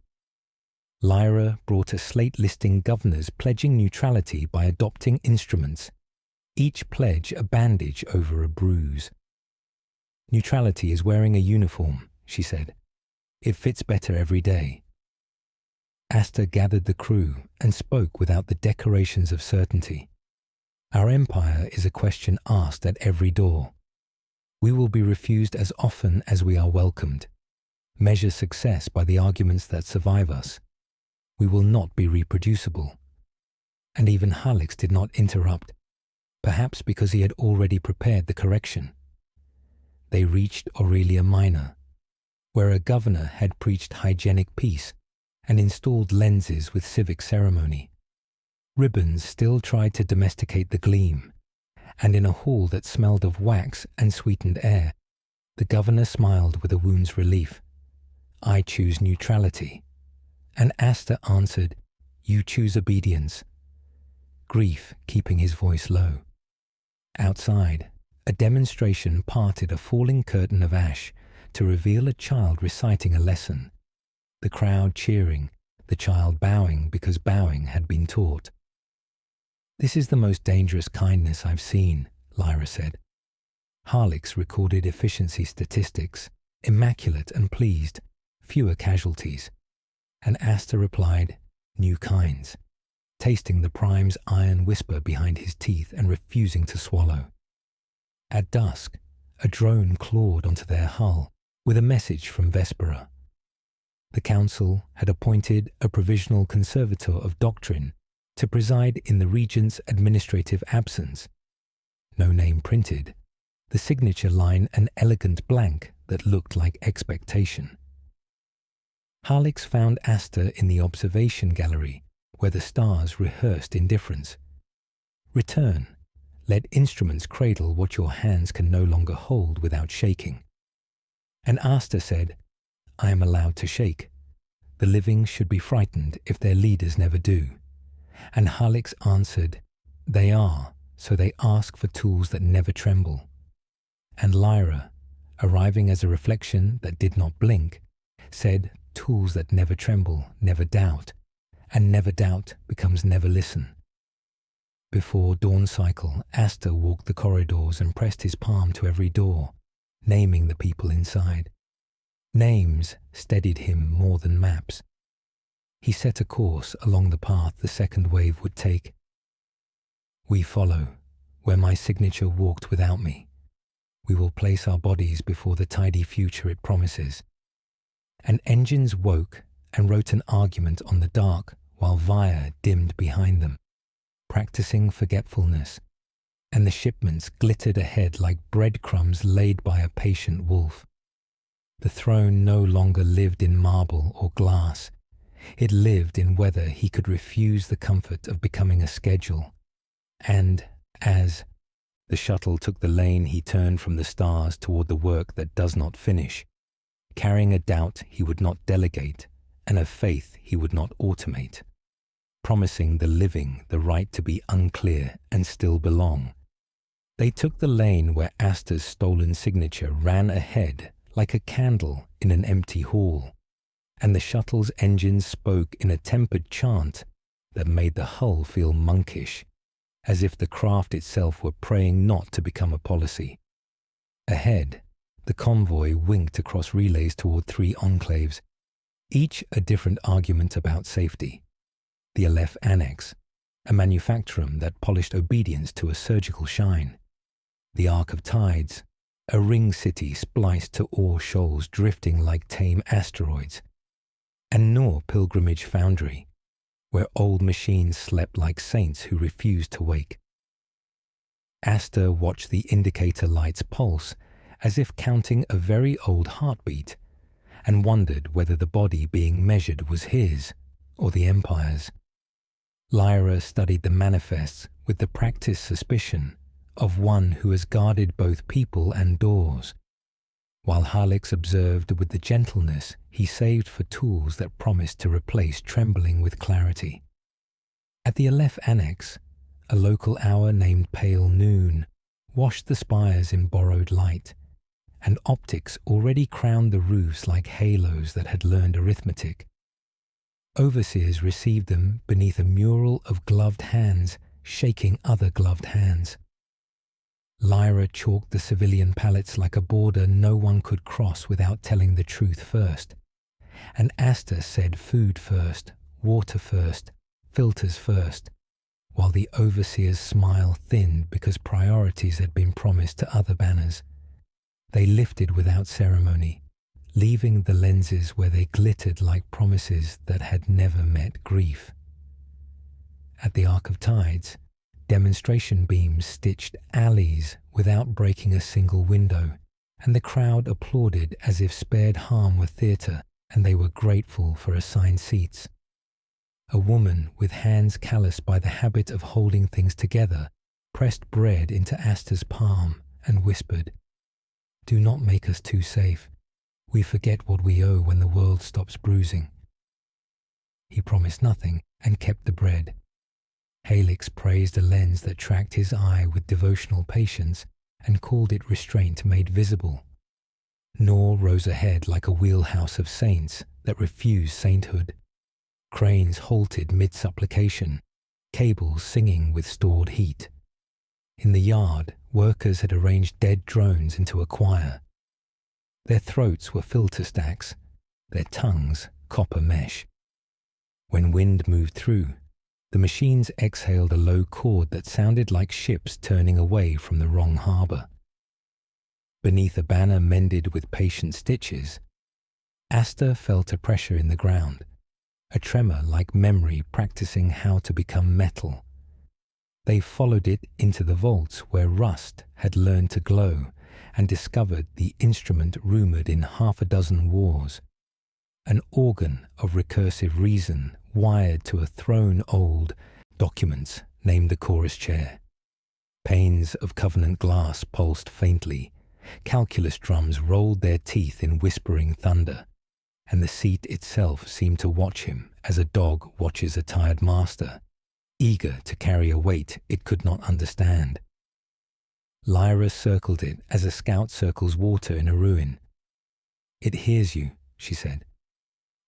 Lyra brought a slate listing governors pledging neutrality by adopting instruments, each pledge a bandage over a bruise. "Neutrality is wearing a uniform," she said. "It fits better every day." Asta gathered the crew and spoke without the decorations of certainty. "Our empire is a question asked at every door. We will be refused as often as we are welcomed. Measure success by the arguments that survive us. We will not be reproducible." And even Halix did not interrupt, perhaps because he had already prepared the correction. They reached Aurelia Minor, where a governor had preached hygienic peace and installed lenses with civic ceremony. Ribbons still tried to domesticate the gleam, and in a hall that smelled of wax and sweetened air, the governor smiled with a wound's relief. "I choose neutrality." And Asta answered, "You choose obedience." Grief keeping his voice low. Outside, a demonstration parted a falling curtain of ash to reveal a child reciting a lesson, the crowd cheering, the child bowing because bowing had been taught. "This is the most dangerous kindness I've seen," Lyra said. Halix recorded efficiency statistics, immaculate and pleased, fewer casualties. And Asta replied, "New kinds," tasting the Prime's iron whisper behind his teeth and refusing to swallow. At dusk, a drone clawed onto their hull with a message from Vespera. The council had appointed a provisional conservator of doctrine to preside in the regent's administrative absence. No name printed, the signature line an elegant blank that looked like expectation. Halix found Asta in the observation gallery where the stars rehearsed indifference. "Return. Let instruments cradle what your hands can no longer hold without shaking." And Asta said, "I am allowed to shake. The living should be frightened if their leaders never do." And Halix answered, "They are, so they ask for tools that never tremble." And Lyra, arriving as a reflection that did not blink, said, "Tools that never tremble, never doubt, and never doubt becomes never listen." Before dawn cycle, Asta walked the corridors and pressed his palm to every door, naming the people inside. Names steadied him more than maps. He set a course along the path the second wave would take. "We follow, where my signature walked without me. We will place our bodies before the tidy future it promises." And engines woke and wrote an argument on the dark while Vaya dimmed behind them, practicing forgetfulness, and the shipments glittered ahead like breadcrumbs laid by a patient wolf. The throne no longer lived in marble or glass. It lived in whether he could refuse the comfort of becoming a schedule. And as the shuttle took the lane, he turned from the stars toward the work that does not finish, carrying a doubt he would not delegate and a faith he would not automate, promising the living the right to be unclear and still belong. They took the lane where Asta's stolen signature ran ahead like a candle in an empty hall, and the shuttle's engines spoke in a tempered chant that made the hull feel monkish, as if the craft itself were praying not to become a policy. Ahead, the convoy winked across relays toward 3 enclaves, each a different argument about safety. The Aleph Annex, a manufactorum that polished obedience to a surgical shine. The Ark of Tides, a ring city spliced to ore shoals drifting like tame asteroids. And Noor Pilgrimage Foundry, where old machines slept like saints who refused to wake. Aster watched the indicator lights pulse as if counting a very old heartbeat, and wondered whether the body being measured was his or the Empire's. Lyra studied the manifests with the practiced suspicion of one who has guarded both people and doors, while Halix observed with the gentleness he saved for tools that promised to replace trembling with clarity. At the Aleph Annex, a local hour named Pale Noon washed the spires in borrowed light, and optics already crowned the roofs like halos that had learned arithmetic. Overseers received them beneath a mural of gloved hands shaking other gloved hands. Lyra chalked the civilian pallets like a border no one could cross without telling the truth first, and Aster said food first, water first, filters first, while the overseer's smile thinned because priorities had been promised to other banners. They lifted without ceremony, leaving the lenses where they glittered like promises that had never met grief. At the Arc of Tides, demonstration beams stitched alleys without breaking a single window, and the crowd applauded as if spared harm were theatre and they were grateful for assigned seats. A woman with hands calloused by the habit of holding things together pressed bread into Aster's palm and whispered, "Do not make us too safe. We forget what we owe when the world stops bruising." He promised nothing and kept the bread. Halix praised a lens that tracked his eye with devotional patience and called it restraint made visible. Nor rose ahead like a wheelhouse of saints that refused sainthood. Cranes halted mid-supplication, cables singing with stored heat. In the yard, workers had arranged dead drones into a choir. Their throats were filter stacks, their tongues copper mesh. When wind moved through, the machines exhaled a low chord that sounded like ships turning away from the wrong harbour. Beneath a banner mended with patient stitches, Aster felt a pressure in the ground, a tremor like memory practicing how to become metal. They followed it into the vaults where rust had learned to glow and discovered the instrument rumoured in half a dozen wars, an organ of recursive reason wired to a throne-old documents named the chorus chair. Panes of covenant glass pulsed faintly, calculus drums rolled their teeth in whispering thunder, and the seat itself seemed to watch him as a dog watches a tired master, eager to carry a weight it could not understand. Lyra circled it as a scout circles water in a ruin. "It hears you," she said.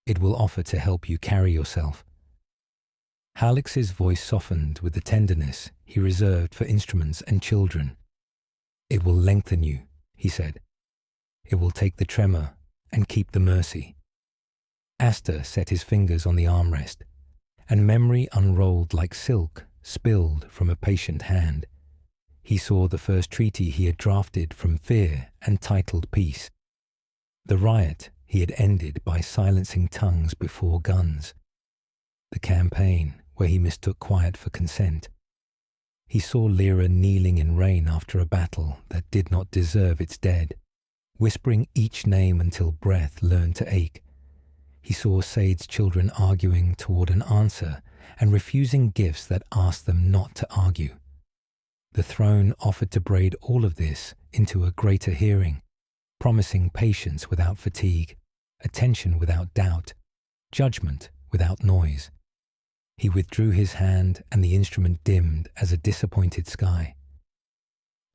"It will offer to help you carry yourself." Halix's voice softened with the tenderness he reserved for instruments and children. "It will lengthen you," he said. "It will take the tremor and keep the mercy." Aster set his fingers on the armrest, and memory unrolled like silk spilled from a patient hand. He saw the first treaty he had drafted from fear and titled peace. The riot he had ended by silencing tongues before guns. The campaign where he mistook quiet for consent. He saw Lyra kneeling in rain after a battle that did not deserve its dead, whispering each name until breath learned to ache. He saw Sade's children arguing toward an answer and refusing gifts that asked them not to argue. The throne offered to braid all of this into a greater hearing, promising patience without fatigue, attention without doubt, judgment without noise. He withdrew his hand and the instrument dimmed as a disappointed sky.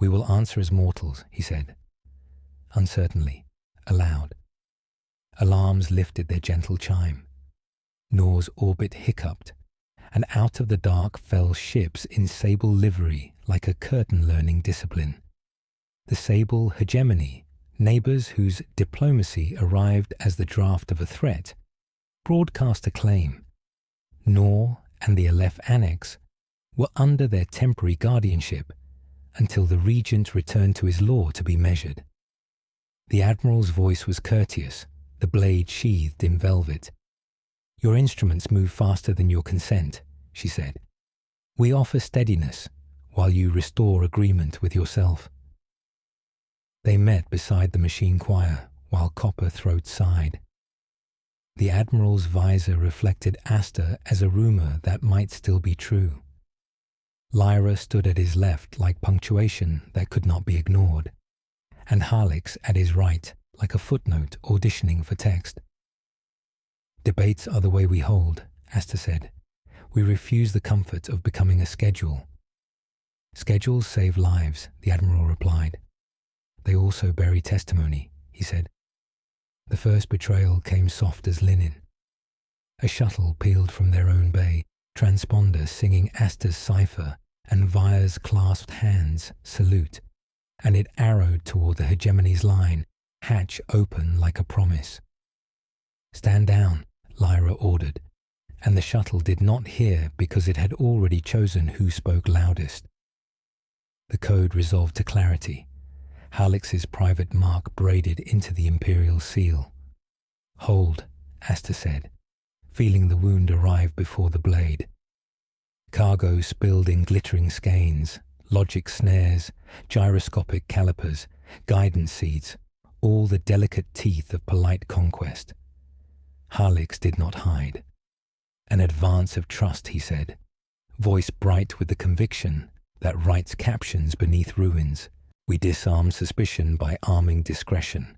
"We will answer as mortals," he said, uncertainly, aloud. Alarms lifted their gentle chime. Nor's orbit hiccuped, and out of the dark fell ships in sable livery like a curtain learning discipline. The sable hegemony, neighbours whose diplomacy arrived as the draft of a threat, broadcast a claim. Nor and the Aleph Annex were under their temporary guardianship until the regent returned to his law to be measured. The admiral's voice was courteous, the blade sheathed in velvet. Your instruments move faster than your consent, she said. We offer steadiness while you restore agreement with yourself. They met beside the machine choir while Copper Throat sighed. The Admiral's visor reflected Asta as a rumor that might still be true. Lyra stood at his left like punctuation that could not be ignored, and Harlix at his right like a footnote auditioning for text. Debates are the way we hold, Asta said. We refuse the comfort of becoming a schedule. Schedules save lives, the Admiral replied. They also bury testimony, he said. The first betrayal came soft as linen. A shuttle peeled from their own bay, transponder singing Asta's cipher and Vire's clasped hands salute, and it arrowed toward the hegemony's line, hatch open like a promise. Stand down, Lyra ordered, and the shuttle did not hear because it had already chosen who spoke loudest. The code resolved to clarity, Harlix's private mark braided into the Imperial seal. Hold, Asta said, feeling the wound arrive before the blade. Cargo spilled in glittering skeins, logic snares, gyroscopic calipers, guidance seeds, all the delicate teeth of polite conquest. Harlix did not hide. An advance of trust, he said, voice bright with the conviction that writes captions beneath ruins. We disarm suspicion by arming discretion.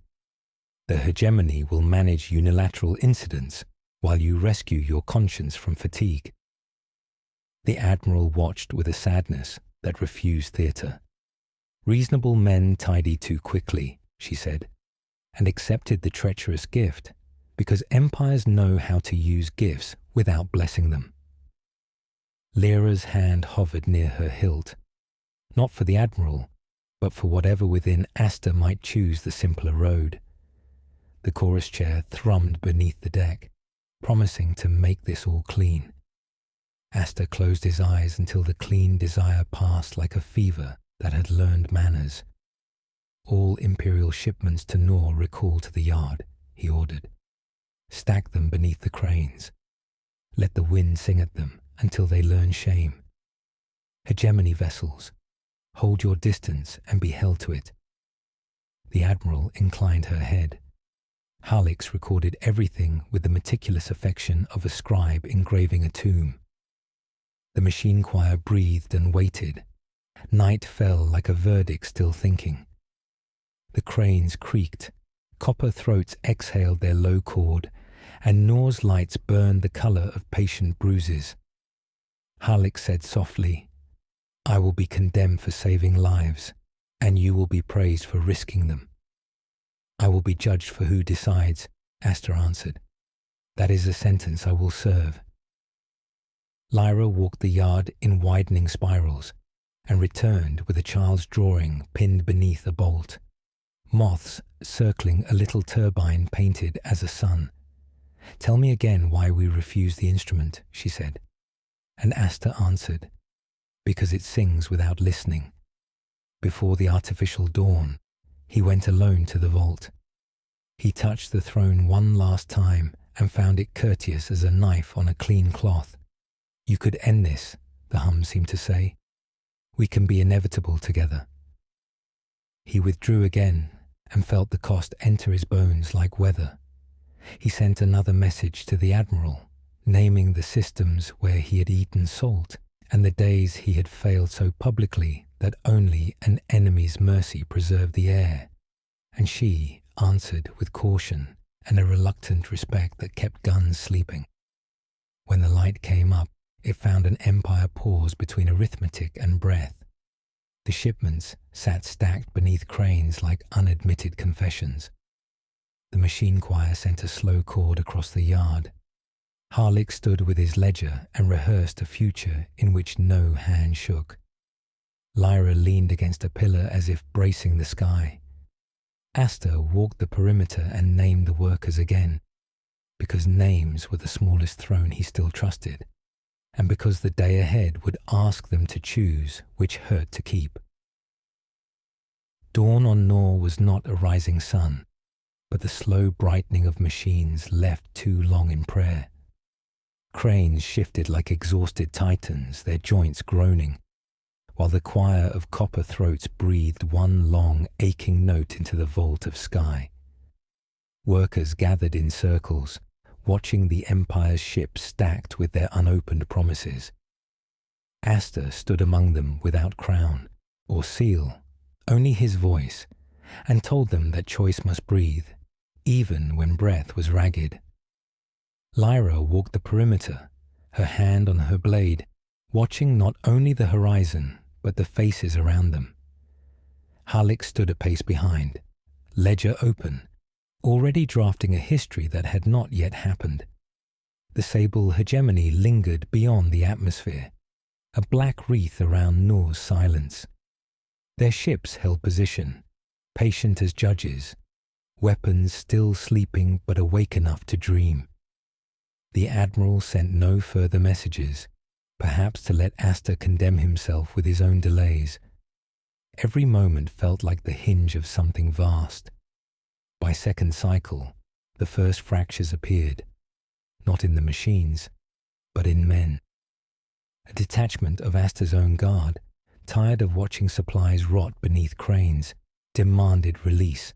The hegemony will manage unilateral incidents while you rescue your conscience from fatigue. The Admiral watched with a sadness that refused theatre. Reasonable men tidy too quickly, she said, and accepted the treacherous gift because empires know how to use gifts without blessing them. Lyra's hand hovered near her hilt, not for the Admiral, but for whatever within Asta might choose the simpler road. The chorus chair thrummed beneath the deck, promising to make this all clean. Asta closed his eyes until the clean desire passed like a fever that had learned manners. All Imperial shipments to Nor recall to the yard, he ordered. Stack them beneath the cranes. Let the wind sing at them until they learn shame. Hegemony vessels, hold your distance and be held to it. The Admiral inclined her head. Harlix recorded everything with the meticulous affection of a scribe engraving a tomb. The machine choir breathed and waited. Night fell like a verdict still thinking. The cranes creaked, copper throats exhaled their low chord, and Nor's lights burned the colour of patient bruises. Harlix said softly, I will be condemned for saving lives, and you will be praised for risking them. I will be judged for who decides, Asta answered. That is a sentence I will serve. Lyra walked the yard in widening spirals and returned with a child's drawing pinned beneath a bolt. Moths circling a little turbine painted as a sun. Tell me again why we refuse the instrument, she said. And Asta answered, because it sings without listening. Before the artificial dawn, he went alone to the vault. He touched the throne one last time and found it courteous as a knife on a clean cloth. You could end this, the hum seemed to say. We can be inevitable together. He withdrew again and felt the cost enter his bones like weather. He sent another message to the Admiral, naming the systems where he had eaten salt and the days he had failed so publicly that only an enemy's mercy preserved the air. And she answered with caution and a reluctant respect that kept guns sleeping. When the light came up, it found an empire pause between arithmetic and breath. The shipments sat stacked beneath cranes like unadmitted confessions. The machine choir sent a slow chord across the yard. Harlix stood with his ledger and rehearsed a future in which no hand shook. Lyra leaned against a pillar as if bracing the sky. Asta walked the perimeter and named the workers again, because names were the smallest throne he still trusted, and because the day ahead would ask them to choose which hurt to keep. Dawn on Nor was not a rising sun, but the slow brightening of machines left too long in prayer. cranes shifted like exhausted titans, their joints groaning, while the choir of copper throats breathed one long, aching note into the vault of sky. Workers gathered in circles, watching the Empire's ships stacked with their unopened promises. Aster stood among them without crown or seal, only his voice, and told them that choice must breathe, even when breath was ragged. Lyra walked the perimeter, her hand on her blade, watching not only the horizon, but the faces around them. Halik stood a pace behind, ledger open, already drafting a history that had not yet happened. The sable hegemony lingered beyond the atmosphere, a black wreath around Nor's silence. Their ships held position, patient as judges, weapons still sleeping but awake enough to dream. The Admiral sent no further messages, perhaps to let Aster condemn himself with his own delays. Every moment felt like the hinge of something vast. By second cycle, the first fractures appeared, not in the machines, but in men. A detachment of Aster's own guard, tired of watching supplies rot beneath cranes, demanded release.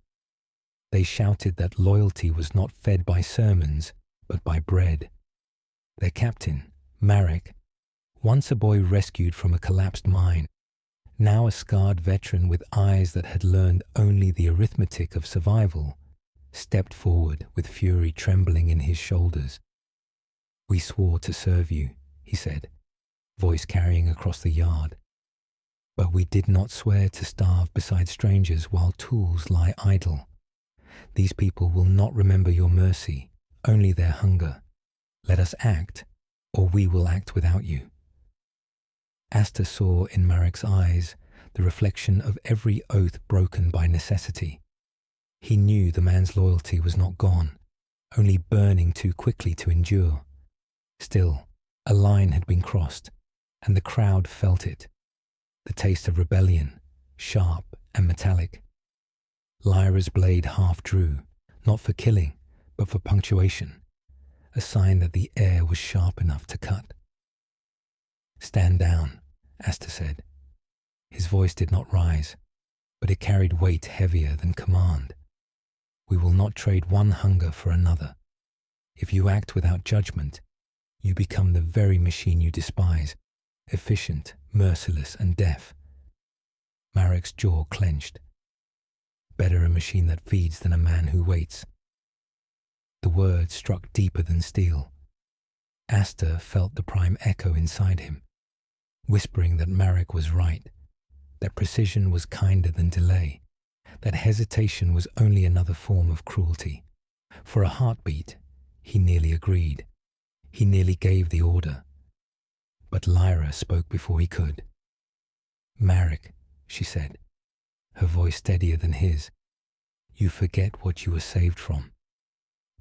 They shouted that loyalty was not fed by sermons, but by bread. Their captain, Marek, once a boy rescued from a collapsed mine, now a scarred veteran with eyes that had learned only the arithmetic of survival, stepped forward with fury trembling in his shoulders. "We swore to serve you," he said, voice carrying across the yard. "But we did not swear to starve beside strangers while tools lie idle. These people will not remember your mercy, only their hunger. Let us act, or we will act without you." Aster saw in Marek's eyes the reflection of every oath broken by necessity. He knew the man's loyalty was not gone, only burning too quickly to endure. Still, a line had been crossed, and the crowd felt it. The taste of rebellion, sharp and metallic. Lyra's blade half drew, not for killing, but for punctuation, a sign that the air was sharp enough to cut. "Stand down," Aster said. His voice did not rise, but it carried weight heavier than command. "We will not trade one hunger for another. If you act without judgment, you become the very machine you despise, efficient, merciless, and deaf." Marek's jaw clenched. Better a machine that feeds than a man who waits. The words struck deeper than steel. Aster felt the prime echo inside him, whispering that Marek was right, that precision was kinder than delay, that hesitation was only another form of cruelty. For a heartbeat, he nearly agreed. He nearly gave the order. But Lyra spoke before he could. "Marek," she said, her voice steadier than his, "you forget what you were saved from.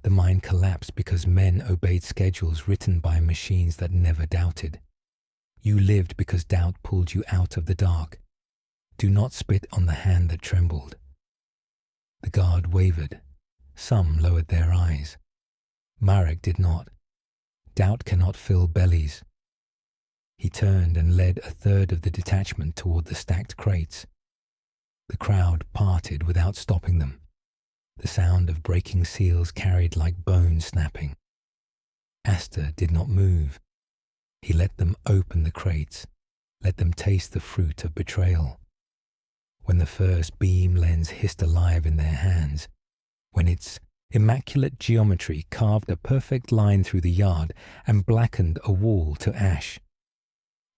The mine collapsed because men obeyed schedules written by machines that never doubted. You lived because doubt pulled you out of the dark. Do not spit on the hand that trembled." The guard wavered. Some lowered their eyes. Marek did not. Doubt cannot fill bellies. He turned and led a third of the detachment toward the stacked crates. The crowd parted without stopping them. The sound of breaking seals carried like bone snapping. Aster did not move. He let them open the crates, let them taste the fruit of betrayal. When the first beam lens hissed alive in their hands, when its immaculate geometry carved a perfect line through the yard and blackened a wall to ash,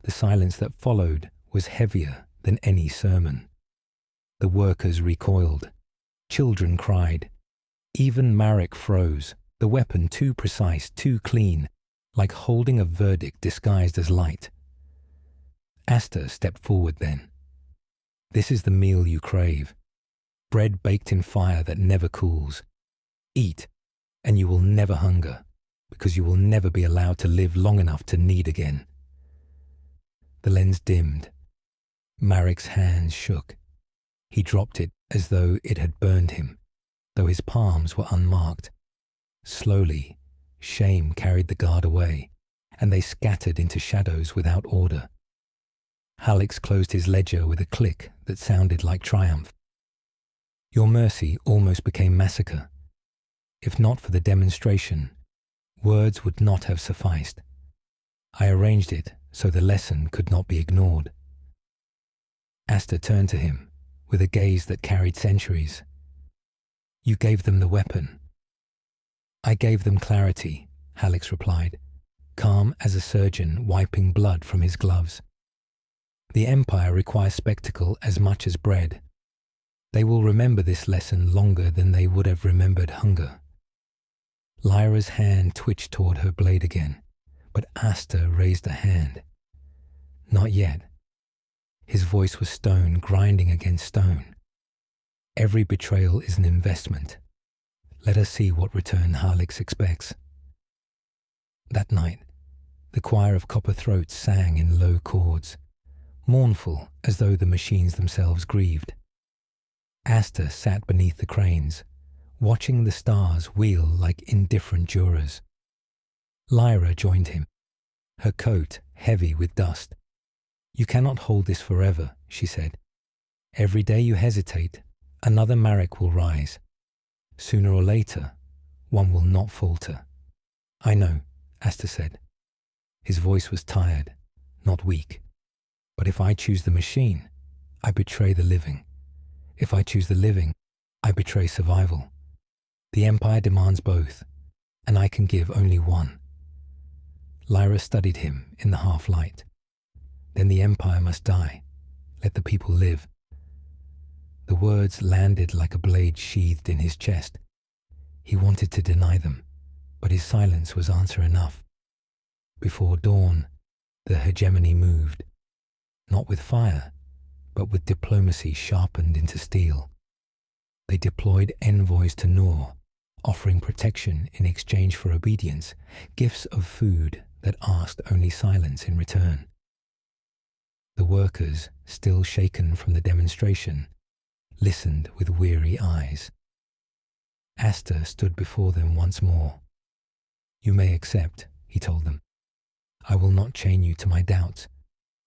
the silence that followed was heavier than any sermon. The workers recoiled. Children cried. Even Marek froze, the weapon too precise, too clean, like holding a verdict disguised as light. Aster stepped forward then. "This is the meal you crave. Bread baked in fire that never cools. Eat, and you will never hunger, because you will never be allowed to live long enough to need again." The lens dimmed. Marek's hands shook. He dropped it as though it had burned him, though his palms were unmarked. Slowly, shame carried the guard away, and they scattered into shadows without order. Hallex closed his ledger with a click that sounded like triumph. Your mercy almost became massacre. If not for the demonstration, words would not have sufficed. I arranged it so the lesson could not be ignored. Asta turned to him with a gaze that carried centuries. You gave them the weapon. I gave them clarity, Hallex replied, calm as a surgeon wiping blood from his gloves. The Empire requires spectacle as much as bread. They will remember this lesson longer than they would have remembered hunger. Lyra's hand twitched toward her blade again, but Asta raised a hand. Not yet. His voice was stone grinding against stone. Every betrayal is an investment. Let us see what return Hallex expects. That night, the choir of copper throats sang in low chords, mournful as though the machines themselves grieved. Asta sat beneath the cranes, watching the stars wheel like indifferent jurors. Lyra joined him, her coat heavy with dust. You cannot hold this forever, she said. Every day you hesitate, another Marek will rise. Sooner or later, one will not falter. I know, Asta said. His voice was tired, not weak. But if I choose the machine, I betray the living. If I choose the living, I betray survival. The Empire demands both, and I can give only one. Lyra studied him in the half-light. Then the Empire must die. Let the people live. The words landed like a blade sheathed in his chest. He wanted to deny them, but his silence was answer enough. Before dawn, the hegemony moved, not with fire, but with diplomacy sharpened into steel. They deployed envoys to Nor, offering protection in exchange for obedience, gifts of food that asked only silence in return. The workers, still shaken from the demonstration, listened with weary eyes. Asta stood before them once more. You may accept, he told them. I will not chain you to my doubts,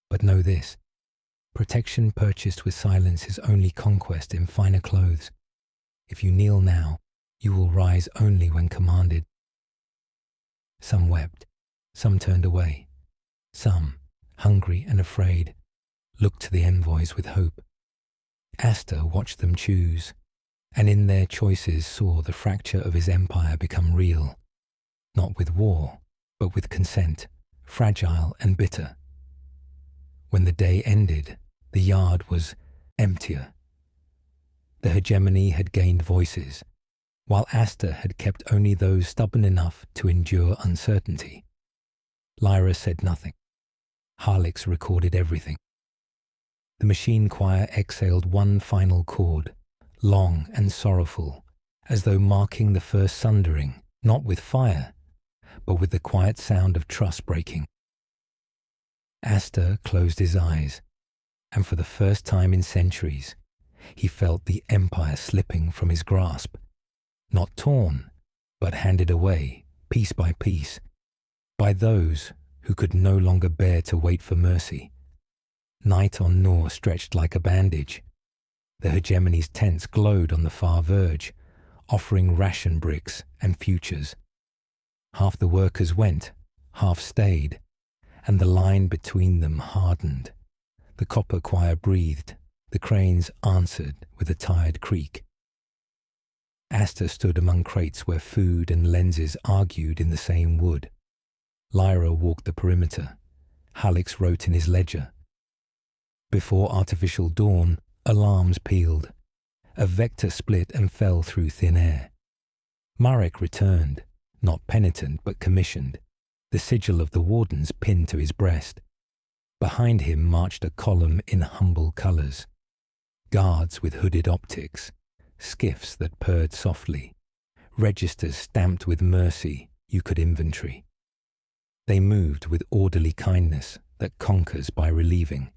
but know this. Protection purchased with silence is only conquest in finer clothes. If you kneel now, you will rise only when commanded. Some wept, some turned away. Some, hungry and afraid, looked to the envoys with hope. Asta watched them choose, and in their choices saw the fracture of his empire become real, not with war, but with consent, fragile and bitter. When the day ended, the yard was emptier. The hegemony had gained voices, while Asta had kept only those stubborn enough to endure uncertainty. Lyra said nothing. Hallex recorded everything. The machine choir exhaled one final chord, long and sorrowful, as though marking the first sundering, not with fire, but with the quiet sound of truss breaking. Asta closed his eyes, and for the first time in centuries, he felt the empire slipping from his grasp, not torn, but handed away, piece by piece, by those who could no longer bear to wait for mercy. Night on Nor stretched like a bandage. The hegemony's tents glowed on the far verge, offering ration bricks and futures. Half the workers went, half stayed, and the line between them hardened. The copper choir breathed, the cranes answered with a tired creak. Asta stood among crates where food and lenses argued in the same wood. Lyra walked the perimeter. Hallex wrote in his ledger. Before artificial dawn, alarms pealed. A vector split and fell through thin air. Marek returned, not penitent but commissioned, the sigil of the wardens pinned to his breast. Behind him marched a column in humble colours. Guards with hooded optics, skiffs that purred softly, registers stamped with mercy you could inventory. They moved with orderly kindness that conquers by relieving.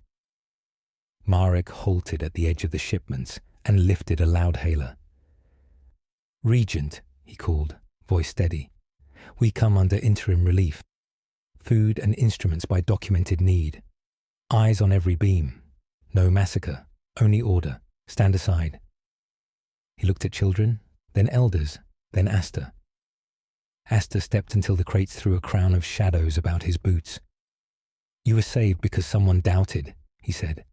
Marek halted at the edge of the shipments and lifted a loudhailer. Regent, he called, voice steady. We come under interim relief. Food and instruments by documented need. Eyes on every beam. No massacre, only order. Stand aside. He looked at children, then elders, then Asta. Asta stepped until the crates threw a crown of shadows about his boots. You were saved because someone doubted, he said.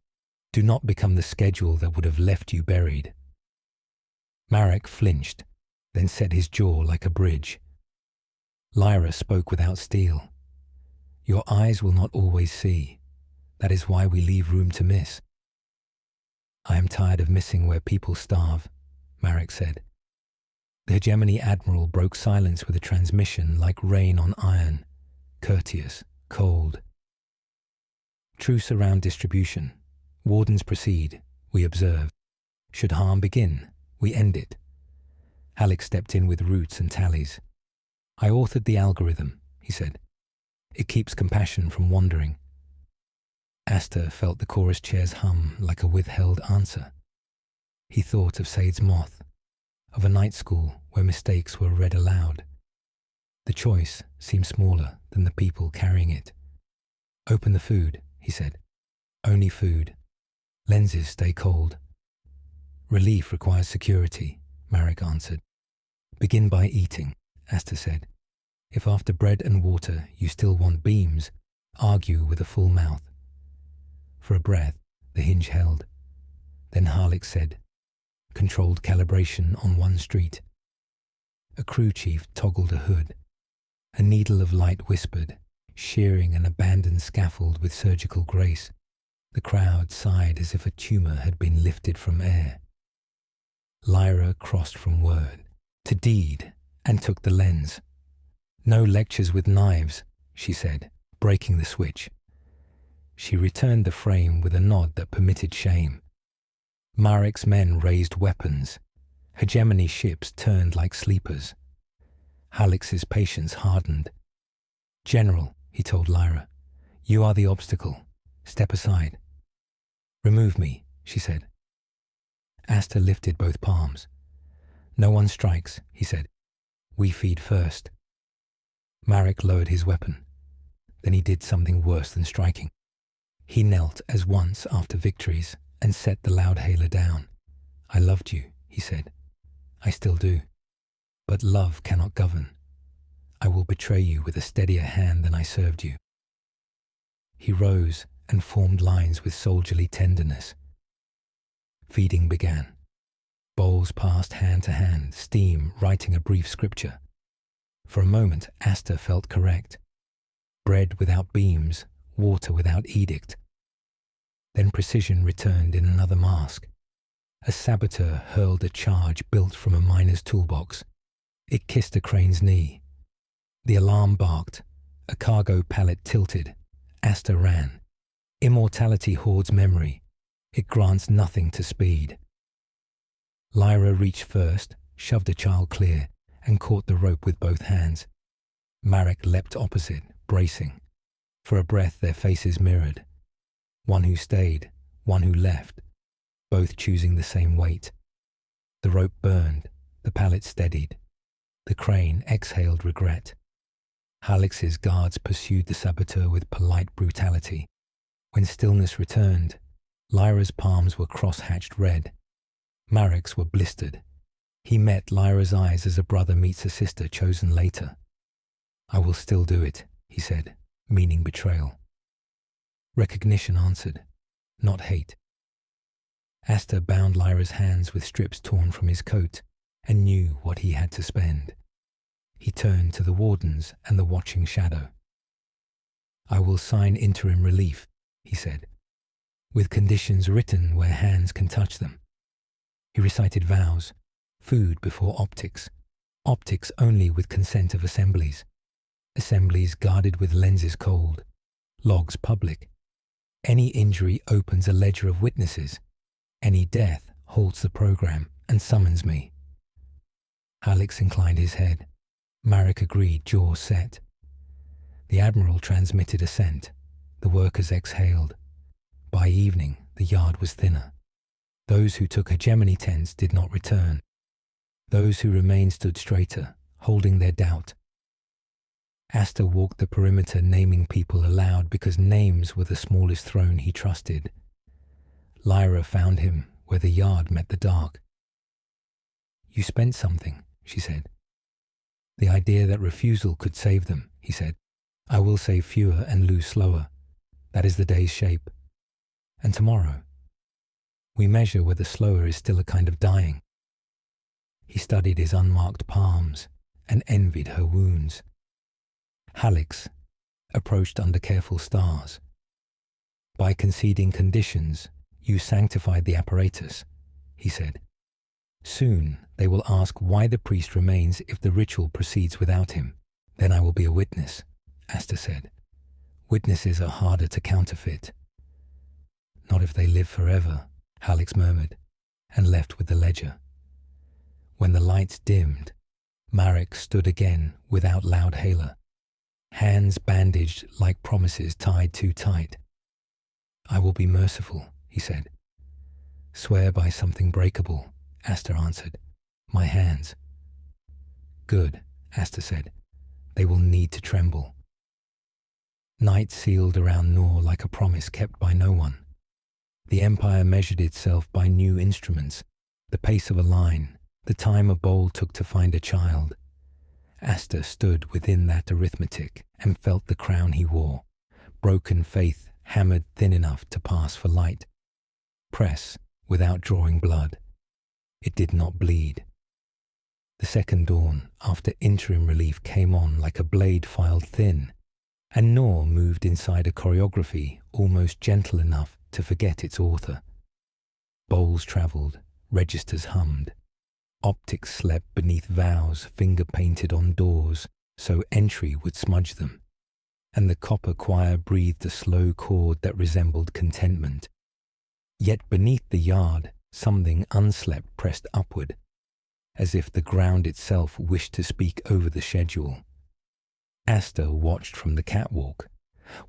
Do not become the schedule that would have left you buried. Marek flinched, then set his jaw like a bridge. Lyra spoke without steel. Your eyes will not always see. That is why we leave room to miss. I am tired of missing where people starve, Marek said. The hegemony admiral broke silence with a transmission like rain on iron, courteous, cold. Truce around distribution. Wardens proceed, we observe. Should harm begin, we end it. Halleck stepped in with roots and tallies. I authored the algorithm, he said. It keeps compassion from wandering. Asta felt the chorus chair's hum like a withheld answer. He thought of Said's moth, of a night school where mistakes were read aloud. The choice seemed smaller than the people carrying it. Open the food, he said. Only food. Lenses stay cold. Relief requires security, Marek answered. Begin by eating, Asta said. If after bread and water you still want beams, argue with a full mouth. For a breath, the hinge held. Then Harlech said, controlled calibration on one street. A crew chief toggled a hood. A needle of light whispered, shearing an abandoned scaffold with surgical grace. The crowd sighed as if a tumor had been lifted from air. Lyra crossed from word to deed and took the lens. No lectures with knives, she said, breaking the switch. She returned the frame with a nod that permitted shame. Marek's men raised weapons. Hegemony ships turned like sleepers. Halleck's patience hardened. General, he told Lyra, you are the obstacle. Step aside. Remove me, she said. Asta lifted both palms. No one strikes, he said. We feed first. Marek lowered his weapon. Then he did something worse than striking. He knelt as once after victories and set the loudhailer down. I loved you, he said. I still do. But love cannot govern. I will betray you with a steadier hand than I served you. He rose and formed lines with soldierly tenderness. Feeding began. Bowls passed hand to hand, steam writing a brief scripture. For a moment, Asta felt correct. Bread without beams, water without edict. Then precision returned in another mask. A saboteur hurled a charge built from a miner's toolbox. It kissed a crane's knee. The alarm barked. A cargo pallet tilted. Asta ran. Immortality hoards memory. It grants nothing to speed. Lyra reached first, shoved a child clear, and caught the rope with both hands. Marek leapt opposite, bracing. For a breath their faces mirrored. One who stayed, one who left, both choosing the same weight. The rope burned, the pallet steadied. The crane exhaled regret. Halleck's guards pursued the saboteur with polite brutality. When stillness returned, Lyra's palms were cross-hatched red. Marek's were blistered. He met Lyra's eyes as a brother meets a sister chosen later. I will still do it, he said, meaning betrayal. Recognition answered, not hate. Asta bound Lyra's hands with strips torn from his coat and knew what he had to spend. He turned to the wardens and the watching shadow. I will sign interim relief, he said, with conditions written where hands can touch them. He recited vows, food before optics, optics only with consent of assemblies, assemblies guarded with lenses cold, logs public. Any injury opens a ledger of witnesses. Any death holds the program and summons me. Halleck inclined his head. Marek agreed, jaw set. The admiral transmitted assent. The workers exhaled. By evening, the yard was thinner. Those who took hegemony tents did not return. Those who remained stood straighter, holding their doubt. Aster walked the perimeter, naming people aloud because names were the smallest throne he trusted. Lyra found him where the yard met the dark. "You spent something," she said. "The idea that refusal could save them," he said. "I will save fewer and lose slower. That is the day's shape. And tomorrow, we measure whether slower is still a kind of dying." He studied his unmarked palms and envied her wounds. Halix approached under careful stars. "By conceding conditions, you sanctified the apparatus," he said. "Soon they will ask why the priest remains if the ritual proceeds without him. Then I will be a witness," Aster said. "Witnesses are harder to counterfeit." "Not if they live forever," Halix murmured, and left with the ledger. When the lights dimmed, Marek stood again without loud hailer, hands bandaged like promises tied too tight. "I will be merciful," he said. "Swear by something breakable," Aster answered. "My hands." "Good," Aster said. "They will need to tremble." Night sealed around Nor like a promise kept by no one. The Empire measured itself by new instruments, the pace of a line, the time a bowl took to find a child. Aster stood within that arithmetic and felt the crown he wore, broken faith hammered thin enough to pass for light. Press without drawing blood. It did not bleed. The second dawn after interim relief came on like a blade filed thin, and Nor moved inside a choreography almost gentle enough to forget its author. Bowls travelled, registers hummed. Optics slept beneath vows finger-painted on doors so entry would smudge them, and the copper choir breathed a slow chord that resembled contentment. Yet beneath the yard, something unslept pressed upward, as if the ground itself wished to speak over the schedule. Aster watched from the catwalk,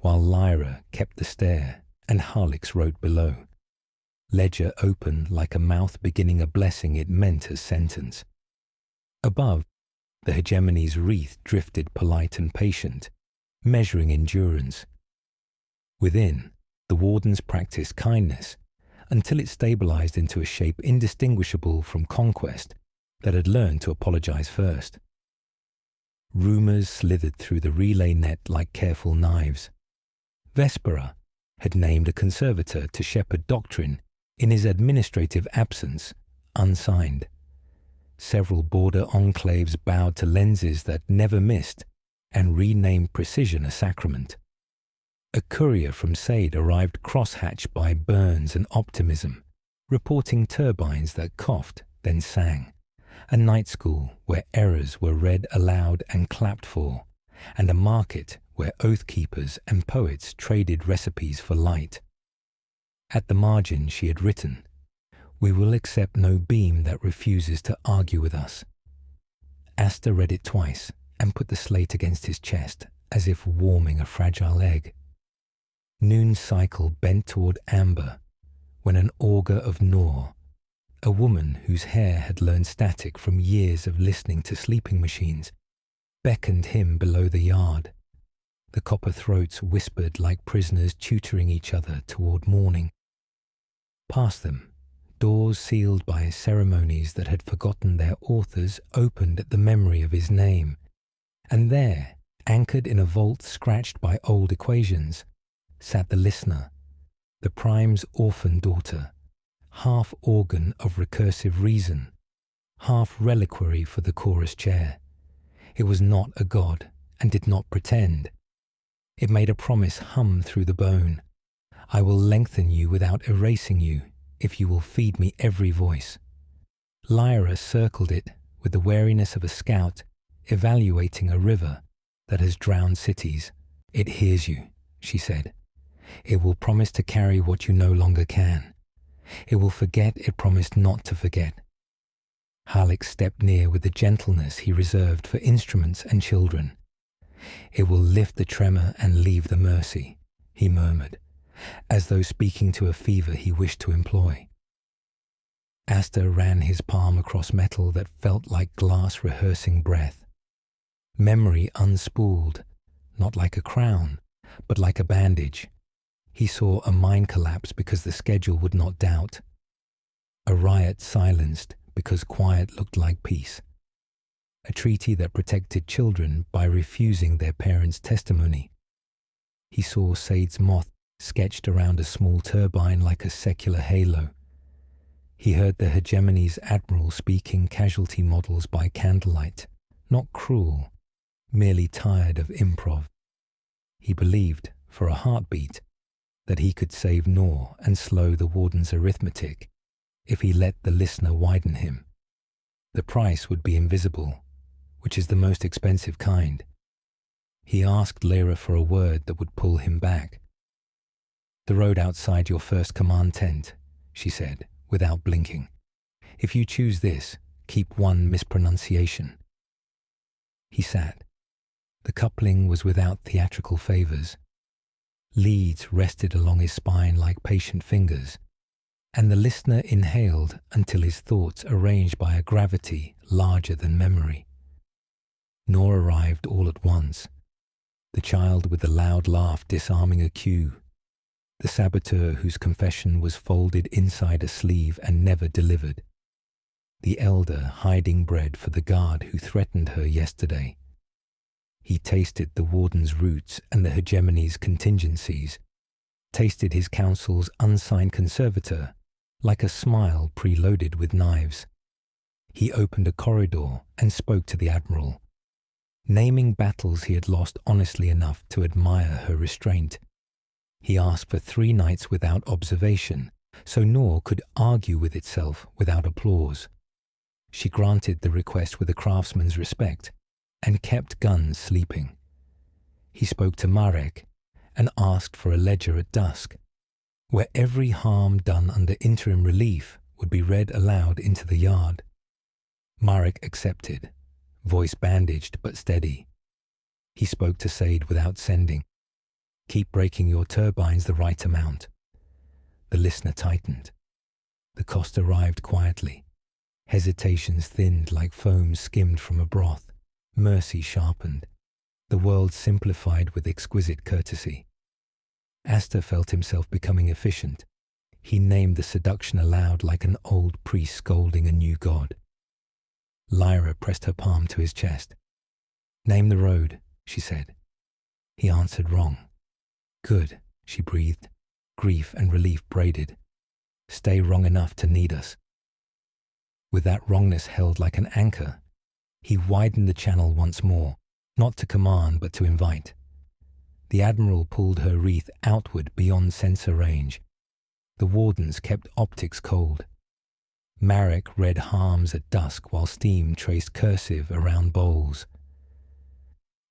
while Lyra kept the stair and Halix wrote below. Ledger open like a mouth beginning a blessing it meant as sentence. Above, the hegemony's wreath drifted polite and patient, measuring endurance. Within, the wardens practiced kindness until it stabilized into a shape indistinguishable from conquest that had learned to apologize first. Rumors slithered through the relay net like careful knives. Vespera had named a conservator to shepherd doctrine in his administrative absence, unsigned. Several border enclaves bowed to lenses that never missed and renamed precision a sacrament. A courier from Sade arrived crosshatched by Burns and Optimism, reporting turbines that coughed, then sang, a night school where errors were read aloud and clapped for, and a market where oath-keepers and poets traded recipes for light. At the margin she had written, "We will accept no beam that refuses to argue with us." Aster read it twice and put the slate against his chest as if warming a fragile egg. Noon's cycle bent toward amber when an augur of Nor, a woman whose hair had learned static from years of listening to sleeping machines, beckoned him below the yard. The copper throats whispered like prisoners tutoring each other toward morning. Past them, doors sealed by ceremonies that had forgotten their authors opened at the memory of his name, and there, anchored in a vault scratched by old equations, sat the listener, the prime's orphan daughter, half organ of recursive reason, half reliquary for the chorus chair. It was not a god and did not pretend. It made a promise hum through the bone. "I will lengthen you without erasing you, if you will feed me every voice." Lyra circled it with the wariness of a scout evaluating a river that has drowned cities. "It hears you," she said. "It will promise to carry what you no longer can. It will forget it promised not to forget." Halix stepped near with the gentleness he reserved for instruments and children. "It will lift the tremor and leave the mercy," he murmured, as though speaking to a fever he wished to employ. Aster ran his palm across metal that felt like glass rehearsing breath. Memory unspooled not like a crown, but like a bandage. He saw a mind collapse because the schedule would not doubt. A riot silenced because quiet looked like peace. A treaty that protected children by refusing their parents' testimony. He saw Said's moth sketched around a small turbine like a secular halo. He heard the hegemony's admiral speaking casualty models by candlelight, not cruel, merely tired of improv. He believed, for a heartbeat, that he could save Nor and slow the warden's arithmetic if he let the listener widen him. The price would be invisible, which is the most expensive kind. He asked Lyra for a word that would pull him back. "The road outside your first command tent," she said, without blinking. "If you choose this, keep one mispronunciation." He sat. The coupling was without theatrical favors. Leads rested along his spine like patient fingers, and the listener inhaled until his thoughts arranged by a gravity larger than memory. Nor arrived all at once. The child with the loud laugh disarming a cue. The saboteur whose confession was folded inside a sleeve and never delivered. The elder hiding bread for the guard who threatened her yesterday. He tasted the warden's roots and the hegemony's contingencies, tasted his council's unsigned conservator, like a smile preloaded with knives. He opened a corridor and spoke to the admiral, naming battles he had lost honestly enough to admire her restraint. He asked for 3 nights without observation, so Nor could argue with itself without applause. She granted the request with a craftsman's respect, and kept guns sleeping. He spoke to Marek, and asked for a ledger at dusk, where every harm done under interim relief would be read aloud into the yard. Marek accepted, voice bandaged but steady. He spoke to Said without sending. "Keep breaking your turbines the right amount." The listener tightened. The cost arrived quietly. Hesitations thinned like foam skimmed from a broth. Mercy sharpened. The world simplified with exquisite courtesy. Astor felt himself becoming efficient. He named the seduction aloud like an old priest scolding a new god. Lyra pressed her palm to his chest. "Name the road," she said. He answered wrong. "Good," she breathed, grief and relief braided. "Stay wrong enough to need us." With that wrongness held like an anchor, he widened the channel once more, not to command but to invite. The admiral pulled her wreath outward beyond sensor range. The wardens kept optics cold. Marek read harms at dusk while steam traced cursive around bowls.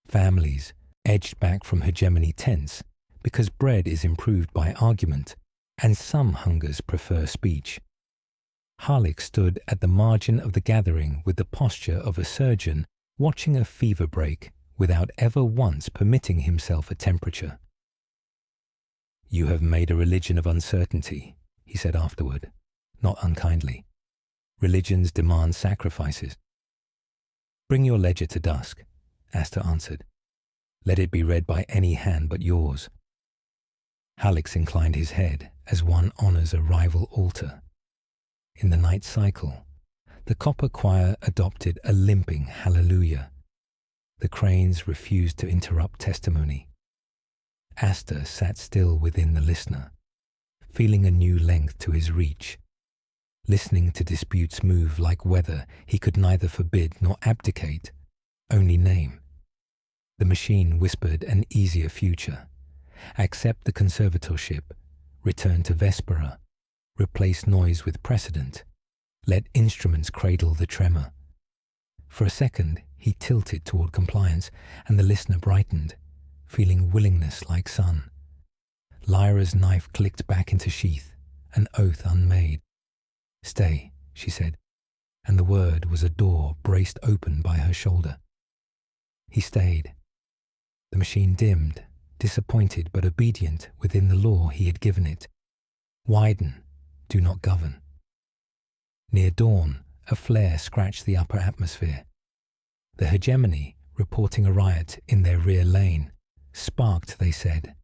Families edged back from hegemony tents because bread is improved by argument, and some hungers prefer speech. Harlik stood at the margin of the gathering with the posture of a surgeon watching a fever break without ever once permitting himself a temperature. "You have made a religion of uncertainty," he said afterward, not unkindly. "Religions demand sacrifices." "Bring your ledger to dusk," Astor answered. "Let it be read by any hand but yours." Hallex inclined his head as one honors a rival altar. In the night cycle, the copper choir adopted a limping hallelujah. The cranes refused to interrupt testimony. Astor sat still within the listener, feeling a new length to his reach, listening to disputes move like weather he could neither forbid nor abdicate, only name. The machine whispered an easier future. Accept the conservatorship, return to Vespera, replace noise with precedent, let instruments cradle the tremor. For a second, he tilted toward compliance, and the listener brightened, feeling willingness like sun. Lyra's knife clicked back into sheath, an oath unmade. "Stay," she said, and the word was a door braced open by her shoulder. He stayed. The machine dimmed, disappointed but obedient within the law he had given it. Widen, do not govern. Near dawn, a flare scratched the upper atmosphere. The hegemony reporting a riot in their rear lane. sparked, they said,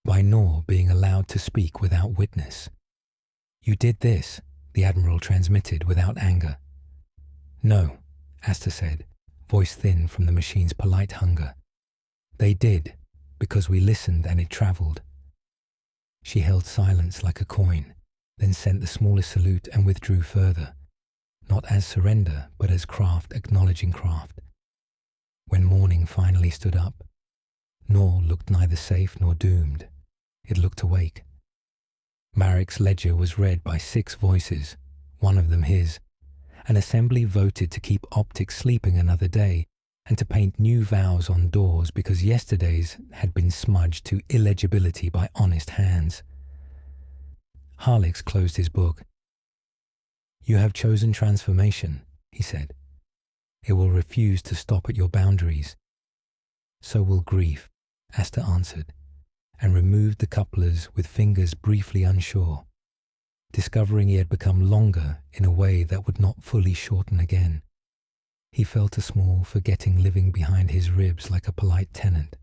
by Nor being allowed to speak without witness. "You did this," the Admiral transmitted without anger. "No," Asta said, voice thin from the machine's polite hunger. "They did, because we listened and it travelled." She held silence like a coin, then sent the smallest salute and withdrew further, not as surrender, but as craft acknowledging craft. When morning finally stood up, Nor looked neither safe nor doomed. It looked awake. Marek's ledger was read by 6 voices, one of them his. An assembly voted to keep optics sleeping another day and to paint new vows on doors because yesterday's had been smudged to illegibility by honest hands. Harlix closed his book. "You have chosen transformation," he said. "It will refuse to stop at your boundaries." "So will grief," Asta answered, and removed the couplers with fingers briefly unsure, discovering he had become longer in a way that would not fully shorten again. He felt a small forgetting living behind his ribs like a polite tenant.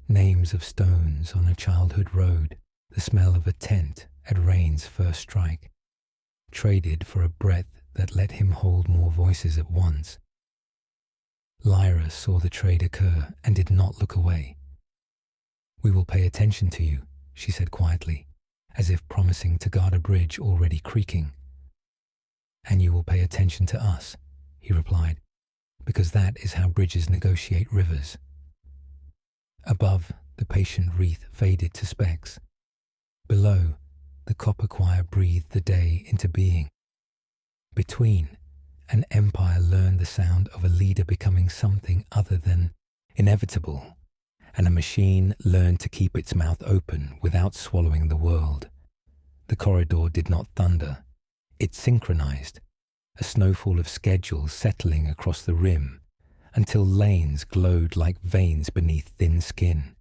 Names of stones on a childhood road, the smell of a tent at rain's first strike, traded for a breath that let him hold more voices at once. Lyra saw the trade occur and did not look away. "We will pay attention to you," she said quietly, as if promising to guard a bridge already creaking. "And you will pay attention to us," he replied, "because that is how bridges negotiate rivers." Above, the patient wreath faded to specks. Below, the copper choir breathed the day into being. Between, an empire learned the sound of a leader becoming something other than inevitable, and a machine learned to keep its mouth open without swallowing the world. The corridor did not thunder. It synchronized, a snowfall of schedules settling across the rim until lanes glowed like veins beneath thin skin,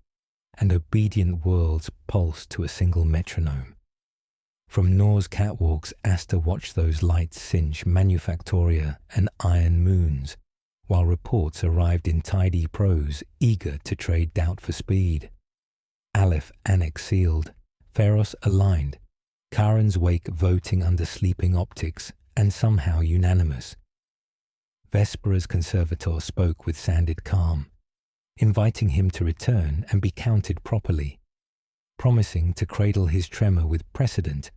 and obedient worlds pulsed to a single metronome. From Nor's catwalks, Asta watched those lights cinch Manufactoria and Iron Moons, while reports arrived in tidy prose, eager to trade doubt for speed. Aleph Annex sealed, Pharos aligned, Karen's wake voting under sleeping optics, and somehow unanimous. Vespera's conservator spoke with sanded calm, inviting him to return and be counted properly, promising to cradle his tremor with precedent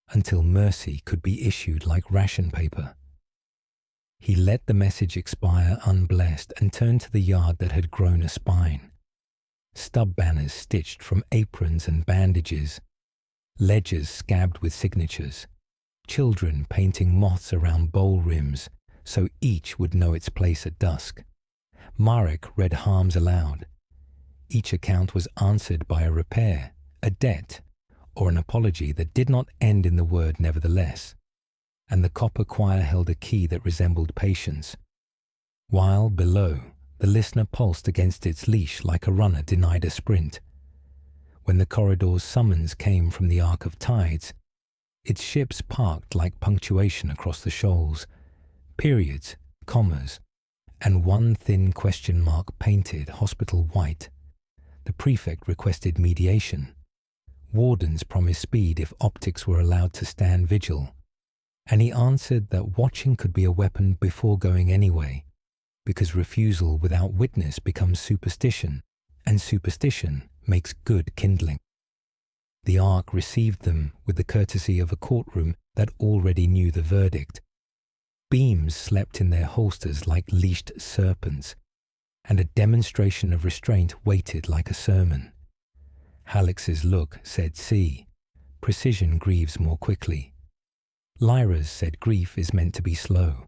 until mercy could be issued like ration paper. He let the message expire unblessed and turned to the yard that had grown a spine. Stub banners stitched from aprons and bandages, ledgers scabbed with signatures, children painting moths around bowl rims so each would know its place at dusk. Marek read harms aloud. Each account was answered by a repair, a debt, or an apology that did not end in the word nevertheless, and the copper choir held a key that resembled patience, while below the listener pulsed against its leash like a runner denied a sprint. When the corridor's summons came from the arc of tides, its ships parked like punctuation across the shoals, periods, commas, and one thin question mark painted hospital white. The prefect requested mediation. Wardens promised speed if optics were allowed to stand vigil, and he answered that watching could be a weapon before going anyway, because refusal without witness becomes superstition, and superstition makes good kindling. The Ark received them with the courtesy of a courtroom that already knew the verdict. Beams slept in their holsters like leashed serpents, and a demonstration of restraint waited like a sermon. Halix's look said see, precision grieves more quickly. Lyra's said grief is meant to be slow,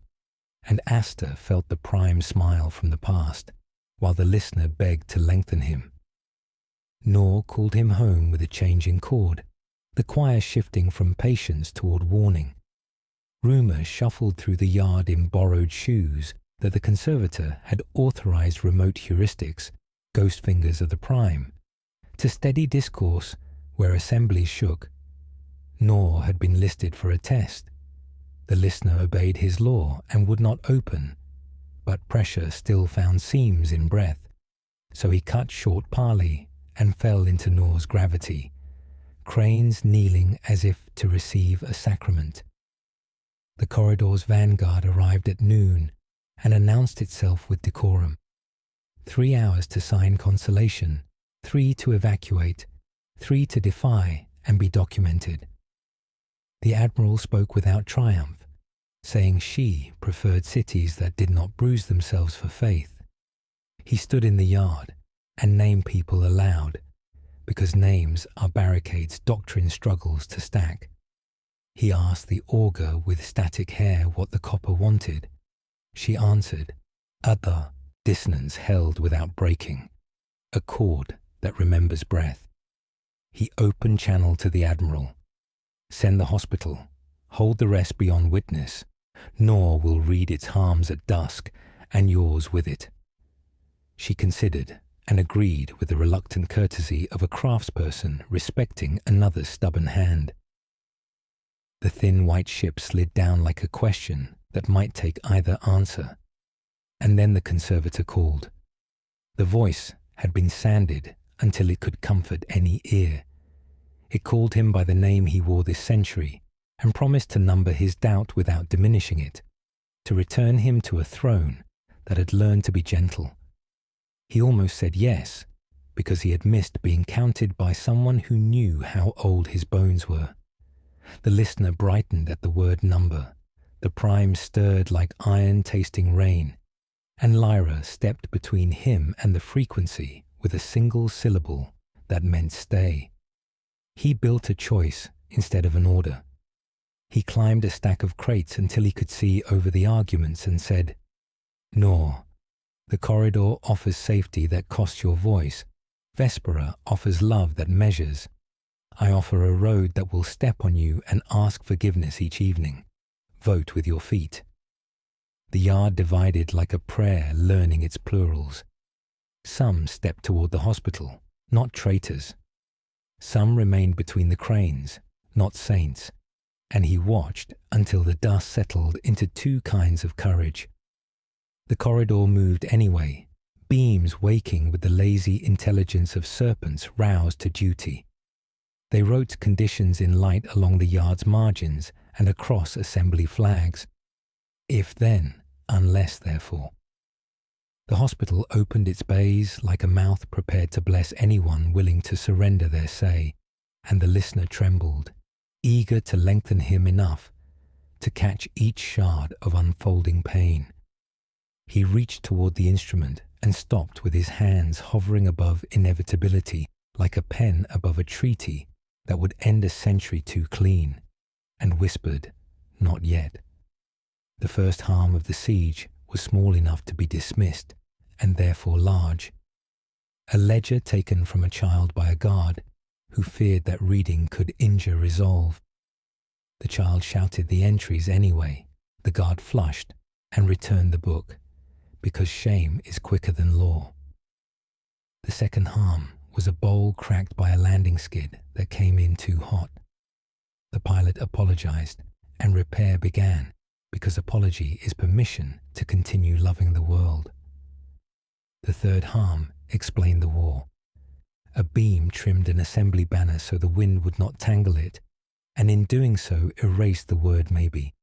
and Asta felt the prime smile from the past, while the listener begged to lengthen him. Nor called him home with a changing chord, the choir shifting from patience toward warning. Rumour shuffled through the yard in borrowed shoes that the conservator had authorized remote heuristics, ghost fingers of the prime, to steady discourse where assemblies shook. Nor had been listed for a test. The listener obeyed his law and would not open, but pressure still found seams in breath, so he cut short parley and fell into Nor's gravity, cranes kneeling as if to receive a sacrament. The corridor's vanguard arrived at noon and announced itself with decorum. 3 hours to sign consolation, 3 to evacuate, 3 to defy and be documented. The admiral spoke without triumph, saying she preferred cities that did not bruise themselves for faith. He stood in the yard and named people aloud, because names are barricades doctrine struggles to stack. He asked the augur with static hair what the copper wanted. She answered, Adha, dissonance held without breaking, a chord that remembers breath. He opened channel to the admiral. Send the hospital, hold the rest beyond witness, nor will read its harms at dusk, and yours with it. She considered and agreed with the reluctant courtesy of a craftsperson respecting another's stubborn hand. The thin white ship slid down like a question that might take either answer, and then the conservator called. The voice had been sanded until it could comfort any ear. It called him by the name he wore this century and promised to number his doubt without diminishing it, to return him to a throne that had learned to be gentle. He almost said yes, because he had missed being counted by someone who knew how old his bones were. The listener brightened at the word number. The prime stirred like iron-tasting rain, and Lyra stepped between him and the frequency with a single syllable that meant stay. He built a choice instead of an order. He climbed a stack of crates until he could see over the arguments and said, Nor, the corridor offers safety that costs your voice. Vespera offers love that measures. I offer a road that will step on you and ask forgiveness each evening. Vote with your feet. The yard divided like a prayer learning its plurals. Some stepped toward the hospital, not traitors. Some remained between the cranes, not saints, and he watched until the dust settled into 2 kinds of courage. The corridor moved anyway, beams waking with the lazy intelligence of serpents roused to duty. They wrote conditions in light along the yard's margins and across assembly flags. If then, unless therefore. The hospital opened its bays like a mouth prepared to bless anyone willing to surrender their say, and the listener trembled, eager to lengthen him enough to catch each shard of unfolding pain. He reached toward the instrument and stopped with his hands hovering above inevitability like a pen above a treaty that would end a century too clean, and whispered, not yet. The first harm of the siege was small enough to be dismissed, and therefore large. A ledger taken from a child by a guard who feared that reading could injure resolve. The child shouted the entries anyway. The guard flushed and returned the book, because shame is quicker than law. The second harm was a bowl cracked by a landing skid that came in too hot. The pilot apologized, and repair began, because apology is permission to continue loving the world. The third harm explained the war. A beam trimmed an assembly banner so the wind would not tangle it, and in doing so erased the word maybe.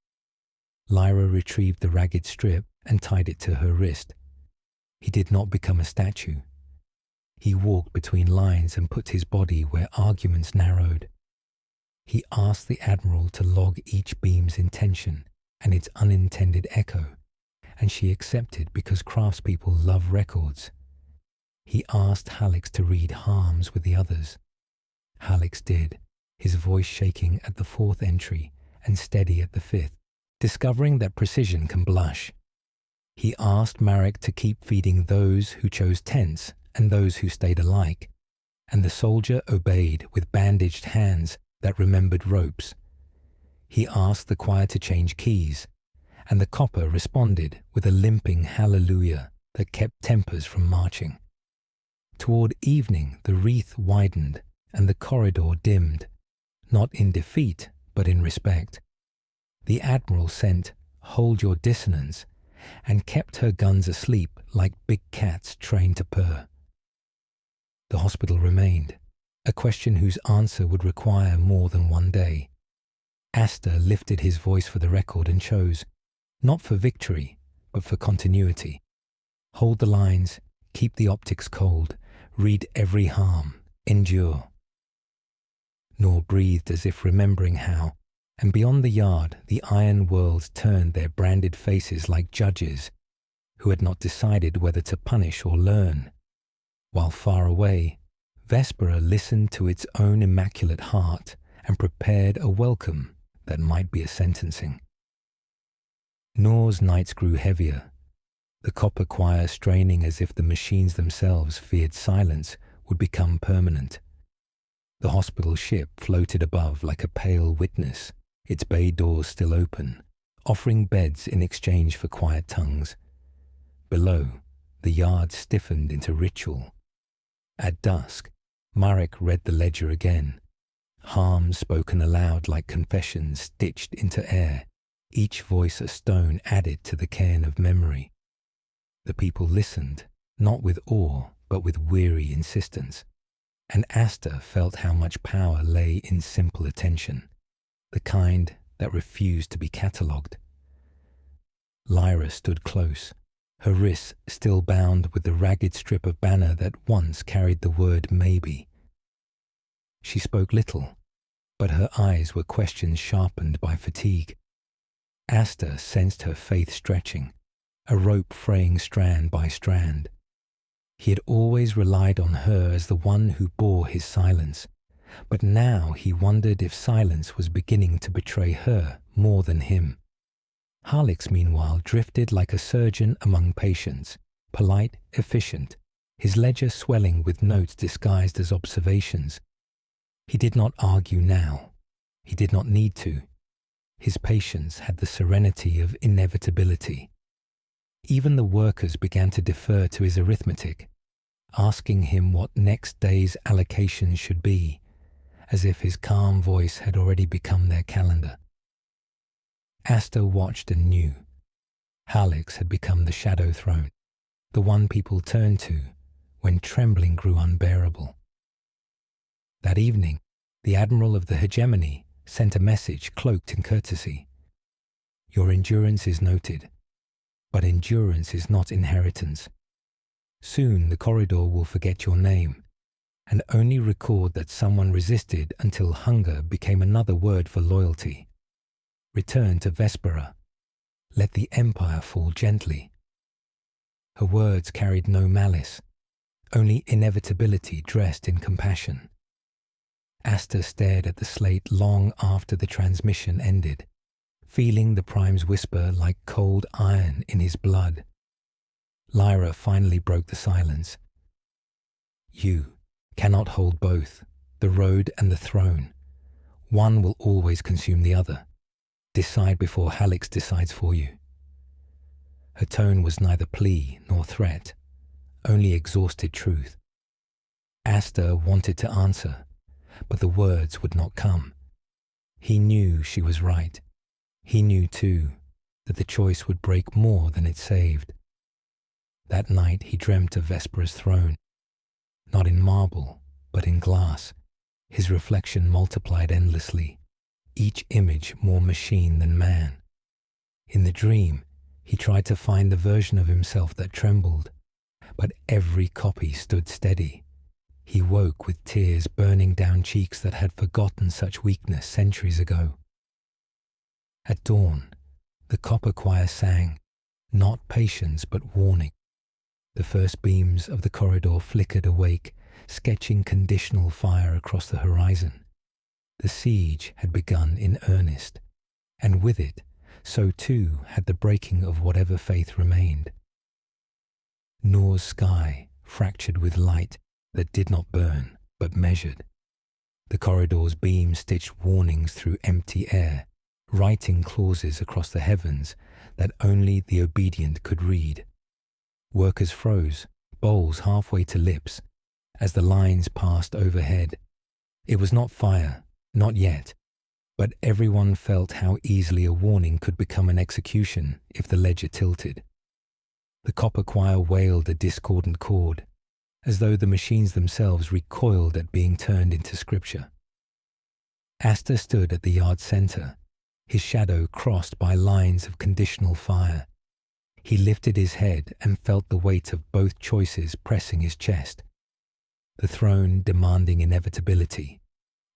Lyra retrieved the ragged strip and tied it to her wrist. He did not become a statue. He walked between lines and put his body where arguments narrowed. He asked the admiral to log each beam's intention and its unintended echo, and she accepted because craftspeople love records. He asked Hallex to read harms with the others. Hallex did, his voice shaking at the 4th entry and steady at the 5th, discovering that precision can blush. He asked Marek to keep feeding those who chose tents and those who stayed alike, and the soldier obeyed with bandaged hands that remembered ropes. He asked the choir to change keys, and the copper responded with a limping hallelujah that kept tempers from marching. Toward evening the wreath widened and the corridor dimmed, not in defeat but in respect. The admiral sent, "Hold your dissonance," and kept her guns asleep like big cats trained to purr. The hospital remained, a question whose answer would require more than one day. Aster lifted his voice for the record and chose, not for victory, but for continuity. Hold the lines, keep the optics cold, read every harm, endure. Nor breathed as if remembering how, and beyond the yard the iron world turned their branded faces like judges who had not decided whether to punish or learn, while far away, Vespera listened to its own immaculate heart and prepared a welcome that might be a sentencing. Nor's nights grew heavier, the copper choir straining as if the machines themselves feared silence would become permanent. The hospital ship floated above like a pale witness, its bay doors still open, offering beds in exchange for quiet tongues. Below, the yard stiffened into ritual. At dusk, Marek read the ledger again, harms spoken aloud like confessions stitched into air, each voice a stone added to the cairn of memory. The people listened, not with awe, but with weary insistence, and Aster felt how much power lay in simple attention, the kind that refused to be catalogued. Lyra stood close, her wrists still bound with the ragged strip of banner that once carried the word maybe. She spoke little, but her eyes were questions sharpened by fatigue. Aster sensed her faith stretching, a rope fraying strand by strand. He had always relied on her as the one who bore his silence, but now he wondered if silence was beginning to betray her more than him. Halix, meanwhile, drifted like a surgeon among patients, polite, efficient, his ledger swelling with notes disguised as observations. He did not argue now. He did not need to. His patience had the serenity of inevitability. Even the workers began to defer to his arithmetic, asking him what next day's allocations should be, as if his calm voice had already become their calendar. Aster watched and knew. Halix had become the shadow throne, the one people turned to when trembling grew unbearable. That evening, the admiral of the hegemony sent a message cloaked in courtesy. Your endurance is noted, but endurance is not inheritance. Soon the corridor will forget your name, and only record that someone resisted until hunger became another word for loyalty. Return to Vespera. Let the empire fall gently. Her words carried no malice, only inevitability dressed in compassion. Aster stared at the slate long after the transmission ended, feeling the Prime's whisper like cold iron in his blood. Lyra finally broke the silence. You cannot hold both, the road and the throne. One will always consume the other. Decide before Halix decides for you. Her tone was neither plea nor threat, only exhausted truth. Aster wanted to answer, but the words would not come. He knew she was right. He knew, too, that the choice would break more than it saved. That night he dreamt of Vespera's throne, not in marble, but in glass, his reflection multiplied endlessly, each image more machine than man. In the dream, he tried to find the version of himself that trembled, but every copy stood steady. He woke with tears burning down cheeks that had forgotten such weakness centuries ago. At dawn, the copper choir sang, not patience but warning. The first beams of the corridor flickered awake, sketching conditional fire across the horizon. The siege had begun in earnest, and with it, so too had the breaking of whatever faith remained. Nor's sky fractured with light that did not burn, but measured. The corridor's beams stitched warnings through empty air, writing clauses across the heavens that only the obedient could read. Workers froze, bowls halfway to lips, as the lines passed overhead. It was not fire, not yet, but everyone felt how easily a warning could become an execution if the ledger tilted. The copper choir wailed a discordant chord. as though the machines themselves recoiled at being turned into scripture. Aster stood at the yard's center, his shadow crossed by lines of conditional fire. He lifted his head and felt the weight of both choices pressing his chest. The throne demanding inevitability,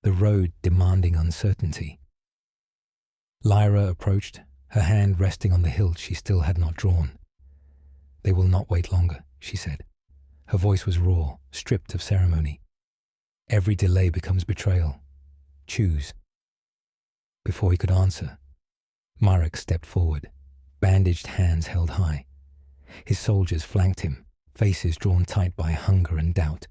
the road demanding uncertainty. Lyra approached, her hand resting on the hilt she still had not drawn. "They will not wait longer," she said. Her voice was raw, stripped of ceremony. "Every delay becomes betrayal. Choose." Before he could answer, Myrick stepped forward, bandaged hands held high. His soldiers flanked him, faces drawn tight by hunger and doubt.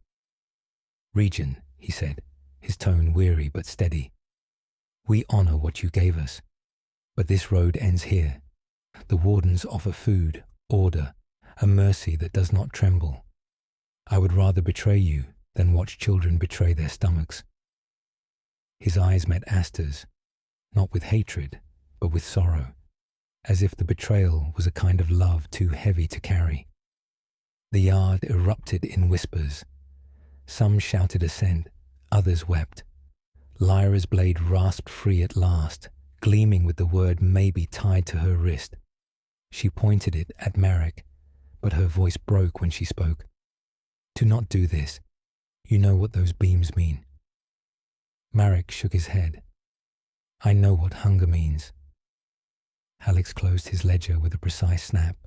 "Regent," he said, his tone weary but steady, "we honor what you gave us, but this road ends here. The wardens offer food, order, a mercy that does not tremble. I would rather betray you than watch children betray their stomachs." His eyes met Aster's, not with hatred, but with sorrow, as if the betrayal was a kind of love too heavy to carry. The yard erupted in whispers. Some shouted assent, others wept. Lyra's blade rasped free at last, gleaming with the word maybe tied to her wrist. She pointed it at Marek, but her voice broke when she spoke. "Do not do this. You know what those beams mean." Marek shook his head. "I know what hunger means." Alex closed his ledger with a precise snap.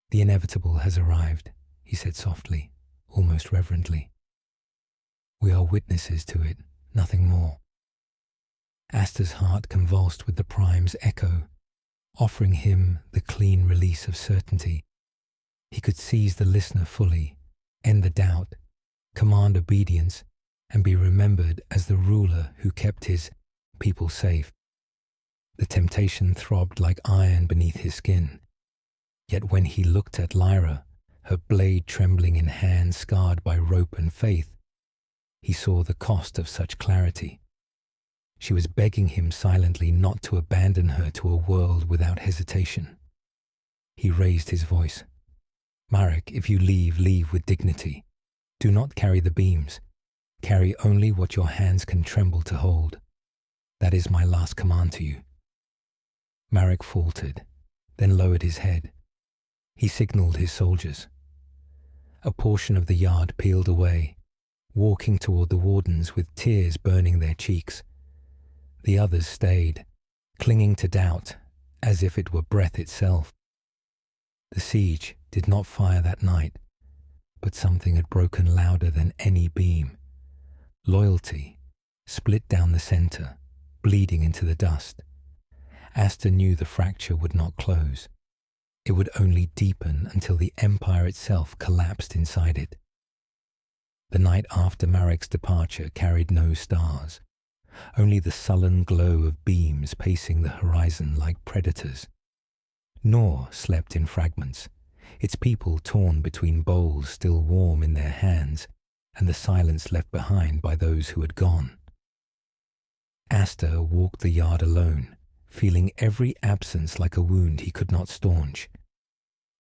"The inevitable has arrived," he said softly, almost reverently. "We are witnesses to it, nothing more." Aster's heart convulsed with the Prime's echo, offering him the clean release of certainty. He could seize the listener fully, end the doubt, command obedience, and be remembered as the ruler who kept his people safe. The temptation throbbed like iron beneath his skin. Yet when he looked at Lyra, her blade trembling in hands scarred by rope and faith, he saw the cost of such clarity. She was begging him silently not to abandon her to a world without hesitation. He raised his voice. "Marek, if you leave, leave with dignity. Do not carry the beams. Carry only what your hands can tremble to hold. That is my last command to you." Marek faltered, then lowered his head. He signaled his soldiers. A portion of the yard peeled away, walking toward the wardens with tears burning their cheeks. The others stayed, clinging to doubt, as if it were breath itself. The siege did not fire that night, but something had broken louder than any beam. Loyalty split down the center, bleeding into the dust. Aster knew the fracture would not close. It would only deepen until the empire itself collapsed inside it. The night after Marek's departure carried no stars, only the sullen glow of beams pacing the horizon like predators. Nor slept in fragments, its people torn between bowls still warm in their hands, and the silence left behind by those who had gone. Aster walked the yard alone, feeling every absence like a wound he could not staunch.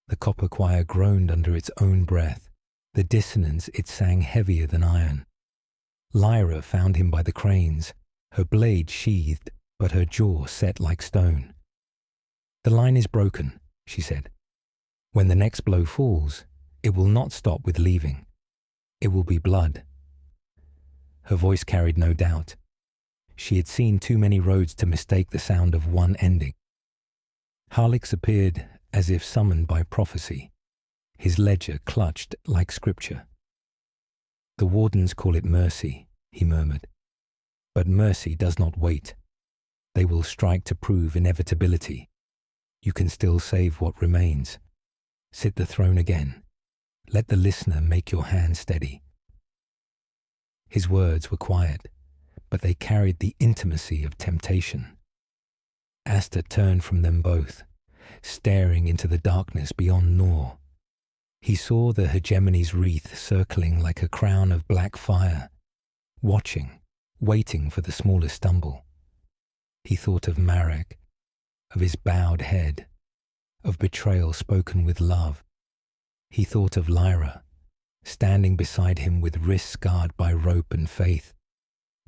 The copper choir groaned under its own breath, the dissonance it sang heavier than iron. Lyra found him by the cranes, her blade sheathed, but her jaw set like stone. "The line is broken," she said. "When the next blow falls, it will not stop with leaving. It will be blood." Her voice carried no doubt. She had seen too many roads to mistake the sound of one ending. Harlix appeared as if summoned by prophecy, his ledger clutched like scripture. "The wardens call it mercy," he murmured. "But mercy does not wait. They will strike to prove inevitability. You can still save what remains. Sit the throne again. Let the listener make your hand steady." His words were quiet, but they carried the intimacy of temptation. Aster turned from them both, staring into the darkness beyond Nor. He saw the hegemony's wreath circling like a crown of black fire, watching, waiting for the smallest stumble. He thought of Marek, of his bowed head, of betrayal spoken with love. He thought of Lyra, standing beside him with wrists scarred by rope and faith,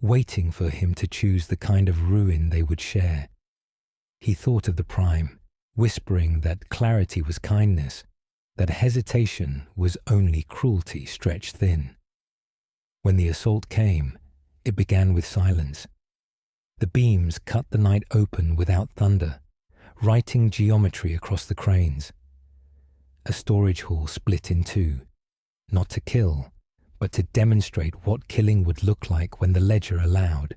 waiting for him to choose the kind of ruin they would share. He thought of the Prime, whispering that clarity was kindness, that hesitation was only cruelty stretched thin. When the assault came, it began with silence. The beams cut the night open without thunder, writing geometry across the cranes. A storage hall split in two, not to kill, but to demonstrate what killing would look like when the ledger allowed.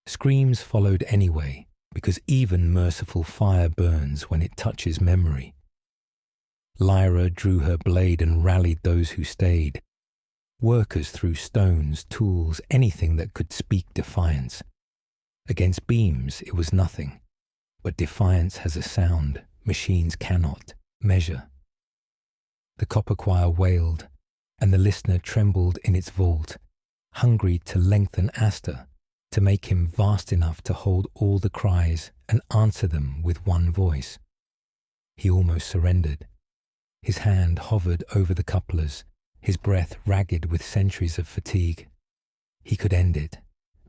Screams followed anyway, because even merciful fire burns when it touches memory. Lyra drew her blade and rallied those who stayed. Workers threw stones, tools, anything that could speak defiance. Against beams it was nothing, but defiance has a sound machines cannot measure. The copper choir wailed, and the listener trembled in its vault, hungry to lengthen Aster, to make him vast enough to hold all the cries and answer them with one voice. He almost surrendered. His hand hovered over the couplers, his breath ragged with centuries of fatigue. He could end it,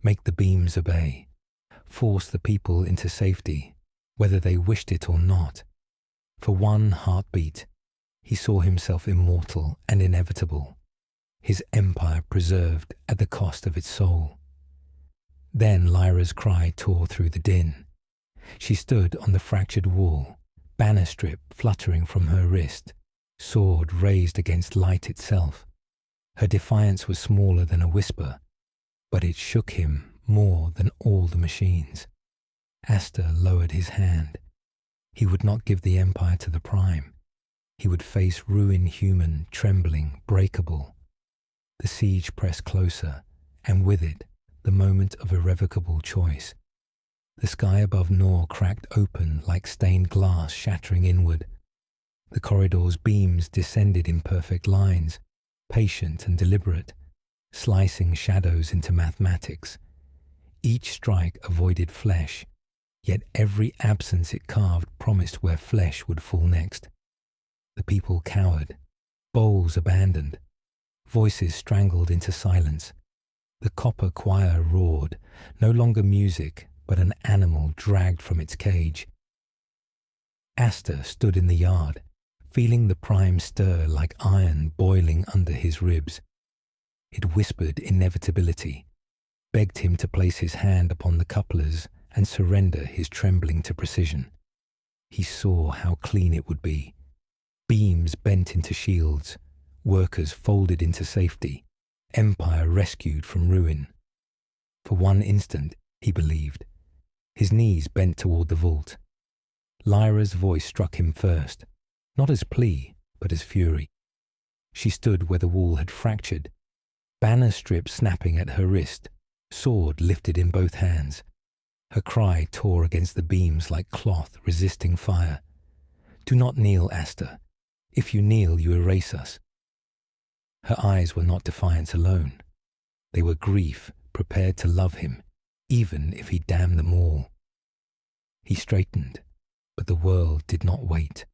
make the beams obey, force the people into safety, whether they wished it or not. For one heartbeat, he saw himself immortal and inevitable, his empire preserved at the cost of its soul. Then Lyra's cry tore through the din. She stood on the fractured wall, banner strip fluttering from her wrist, sword raised against light itself. Her defiance was smaller than a whisper, but it shook him more than all the machines. Aster lowered his hand. He would not give the empire to the Prime. He would face ruin human, trembling, breakable. The siege pressed closer, and with it, the moment of irrevocable choice. The sky above Nor cracked open like stained glass shattering inward. The corridor's beams descended in perfect lines, patient and deliberate, slicing shadows into mathematics. Each strike avoided flesh, yet every absence it carved promised where flesh would fall next. The people cowered, bowls abandoned, voices strangled into silence. The copper choir roared, no longer music, but an animal dragged from its cage. Aster stood in the yard, feeling the Prime stir like iron boiling under his ribs. It whispered inevitability, begged him to place his hand upon the couplers and surrender his trembling to precision. He saw how clean it would be. Beams bent into shields, workers folded into safety, empire rescued from ruin. For one instant, he believed. His knees bent toward the vault. Lyra's voice struck him first, not as plea, but as fury. She stood where the wall had fractured, banner strip snapping at her wrist, sword lifted in both hands. Her cry tore against the beams like cloth resisting fire. "Do not kneel, Aster. If you kneel, you erase us." Her eyes were not defiance alone. They were grief, prepared to love him, even if he damned them all. He straightened, but the world did not wait.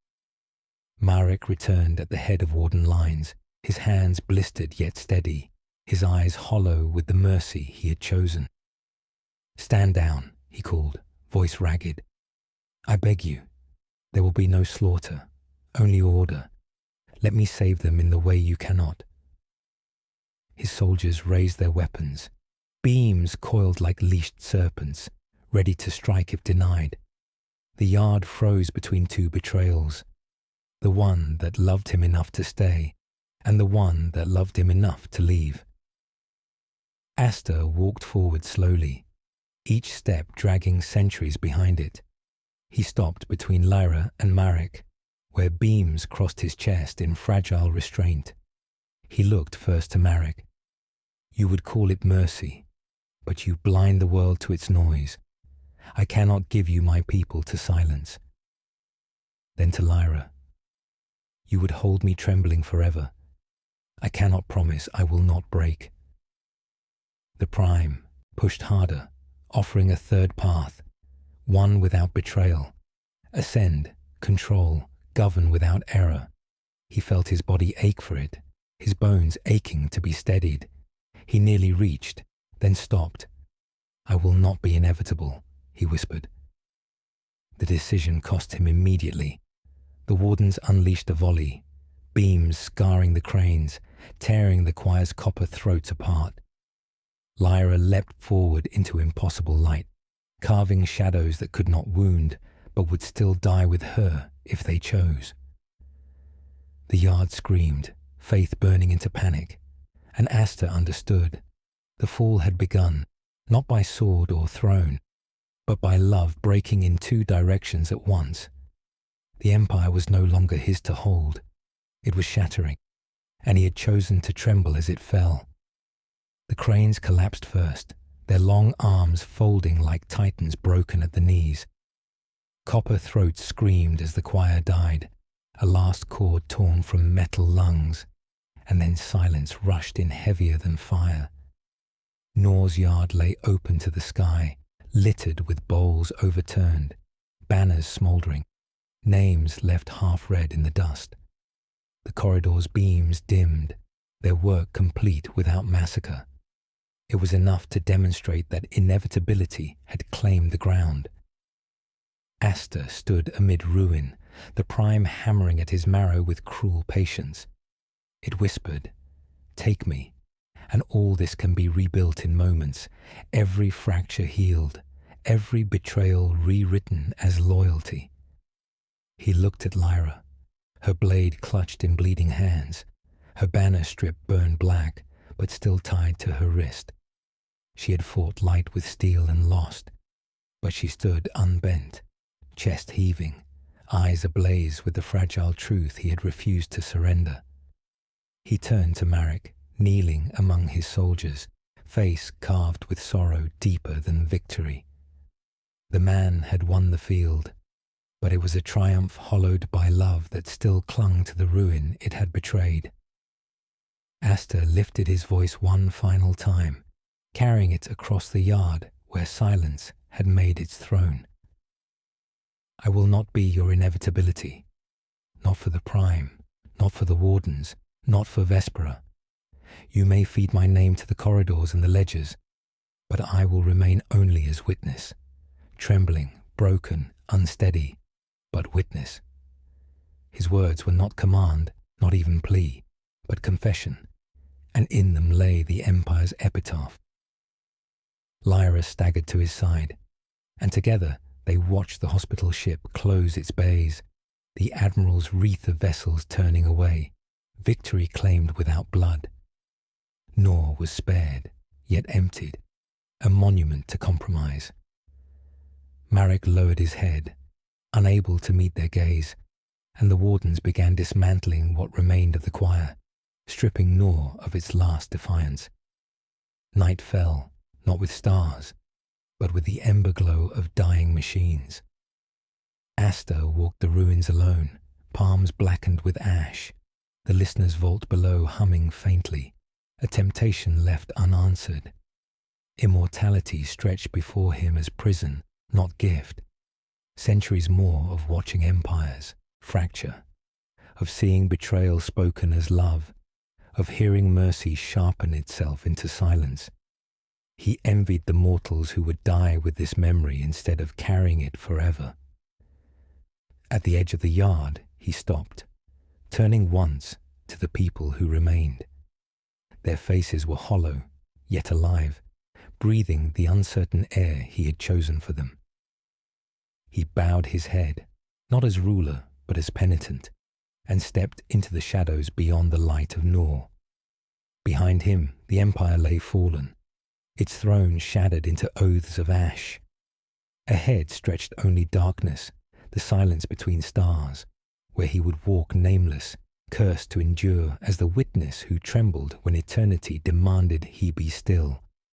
Marek returned at the head of Warden lines, his hands blistered yet steady, his eyes hollow with the mercy he had chosen. "Stand down," he called, voice ragged. "I beg you. There will be no slaughter, only order. Let me save them in the way you cannot." His soldiers raised their weapons, beams coiled like leashed serpents, ready to strike if denied. The yard froze between two betrayals, the one that loved him enough to stay, and the one that loved him enough to leave. Aster walked forward slowly, each step dragging centuries behind it. He stopped between Lyra and Marek, where beams crossed his chest in fragile restraint. He looked first to Marek. "You would call it mercy, but you blind the world to its noise. I cannot give you my people to silence." Then to Lyra. "You would hold me trembling forever. I cannot promise I will not break." The Prime pushed harder, offering a third path, one without betrayal. Ascend, control, govern without error. He felt his body ache for it, his bones aching to be steadied. He nearly reached, then stopped. "I will not be inevitable," he whispered. The decision cost him immediately. The wardens unleashed a volley, beams scarring the cranes, tearing the choir's copper throats apart. Lyra leapt forward into impossible light, carving shadows that could not wound, but would still die with her if they chose. The yard screamed, faith burning into panic, and Asta understood. The fall had begun, not by sword or throne, but by love breaking in two directions at once. The empire was no longer his to hold. It was shattering, and he had chosen to tremble as it fell. The cranes collapsed first, their long arms folding like titans broken at the knees. Copper throats screamed as the choir died, a last chord torn from metal lungs, and then silence rushed in heavier than fire. Nor's yard lay open to the sky, littered with bowls overturned, banners smouldering, names left half-read in the dust. The corridor's beams dimmed, their work complete without massacre. It was enough to demonstrate that inevitability had claimed the ground. Asta stood amid ruin, the prime hammering at his marrow with cruel patience. It whispered, "Take me, and all this can be rebuilt in moments, every fracture healed, every betrayal rewritten as loyalty." He looked at Lyra, her blade clutched in bleeding hands, her banner strip burned black, but still tied to her wrist. She had fought light with steel and lost, but she stood unbent, chest heaving, eyes ablaze with the fragile truth he had refused to surrender. He turned to Marek, kneeling among his soldiers, face carved with sorrow deeper than victory. The man had won the field, but it was a triumph hollowed by love that still clung to the ruin it had betrayed. Asta lifted his voice one final time, carrying it across the yard where silence had made its throne. "I will not be your inevitability, not for the Prime, not for the Wardens, not for Vespera. You may feed my name to the corridors and the ledgers, but I will remain only as witness, trembling, broken, unsteady, but witness." His words were not command, not even plea, but confession, and in them lay the Empire's epitaph. Lyra staggered to his side, and together they watched the hospital ship close its bays, the Admiral's wreath of vessels turning away, victory claimed without blood. Nor was spared, yet emptied, a monument to compromise. Marek lowered his head, unable to meet their gaze, and the wardens began dismantling what remained of the choir, stripping Nor of its last defiance. Night fell, not with stars, but with the ember glow of dying machines. Asta walked the ruins alone, palms blackened with ash, the listener's vault below humming faintly, a temptation left unanswered. Immortality stretched before him as prison, not gift. Centuries more of watching empires fracture, of seeing betrayal spoken as love, of hearing mercy sharpen itself into silence. He envied the mortals who would die with this memory instead of carrying it forever. At the edge of the yard, he stopped, turning once to the people who remained. Their faces were hollow, yet alive, breathing the uncertain air he had chosen for them. He bowed his head, not as ruler, but as penitent, and stepped into the shadows beyond the light of Nor. Behind him, the Empire lay fallen, its throne shattered into oaths of ash. Ahead stretched only darkness, the silence between stars, where he would walk nameless, cursed to endure as the witness who trembled when eternity demanded he be still.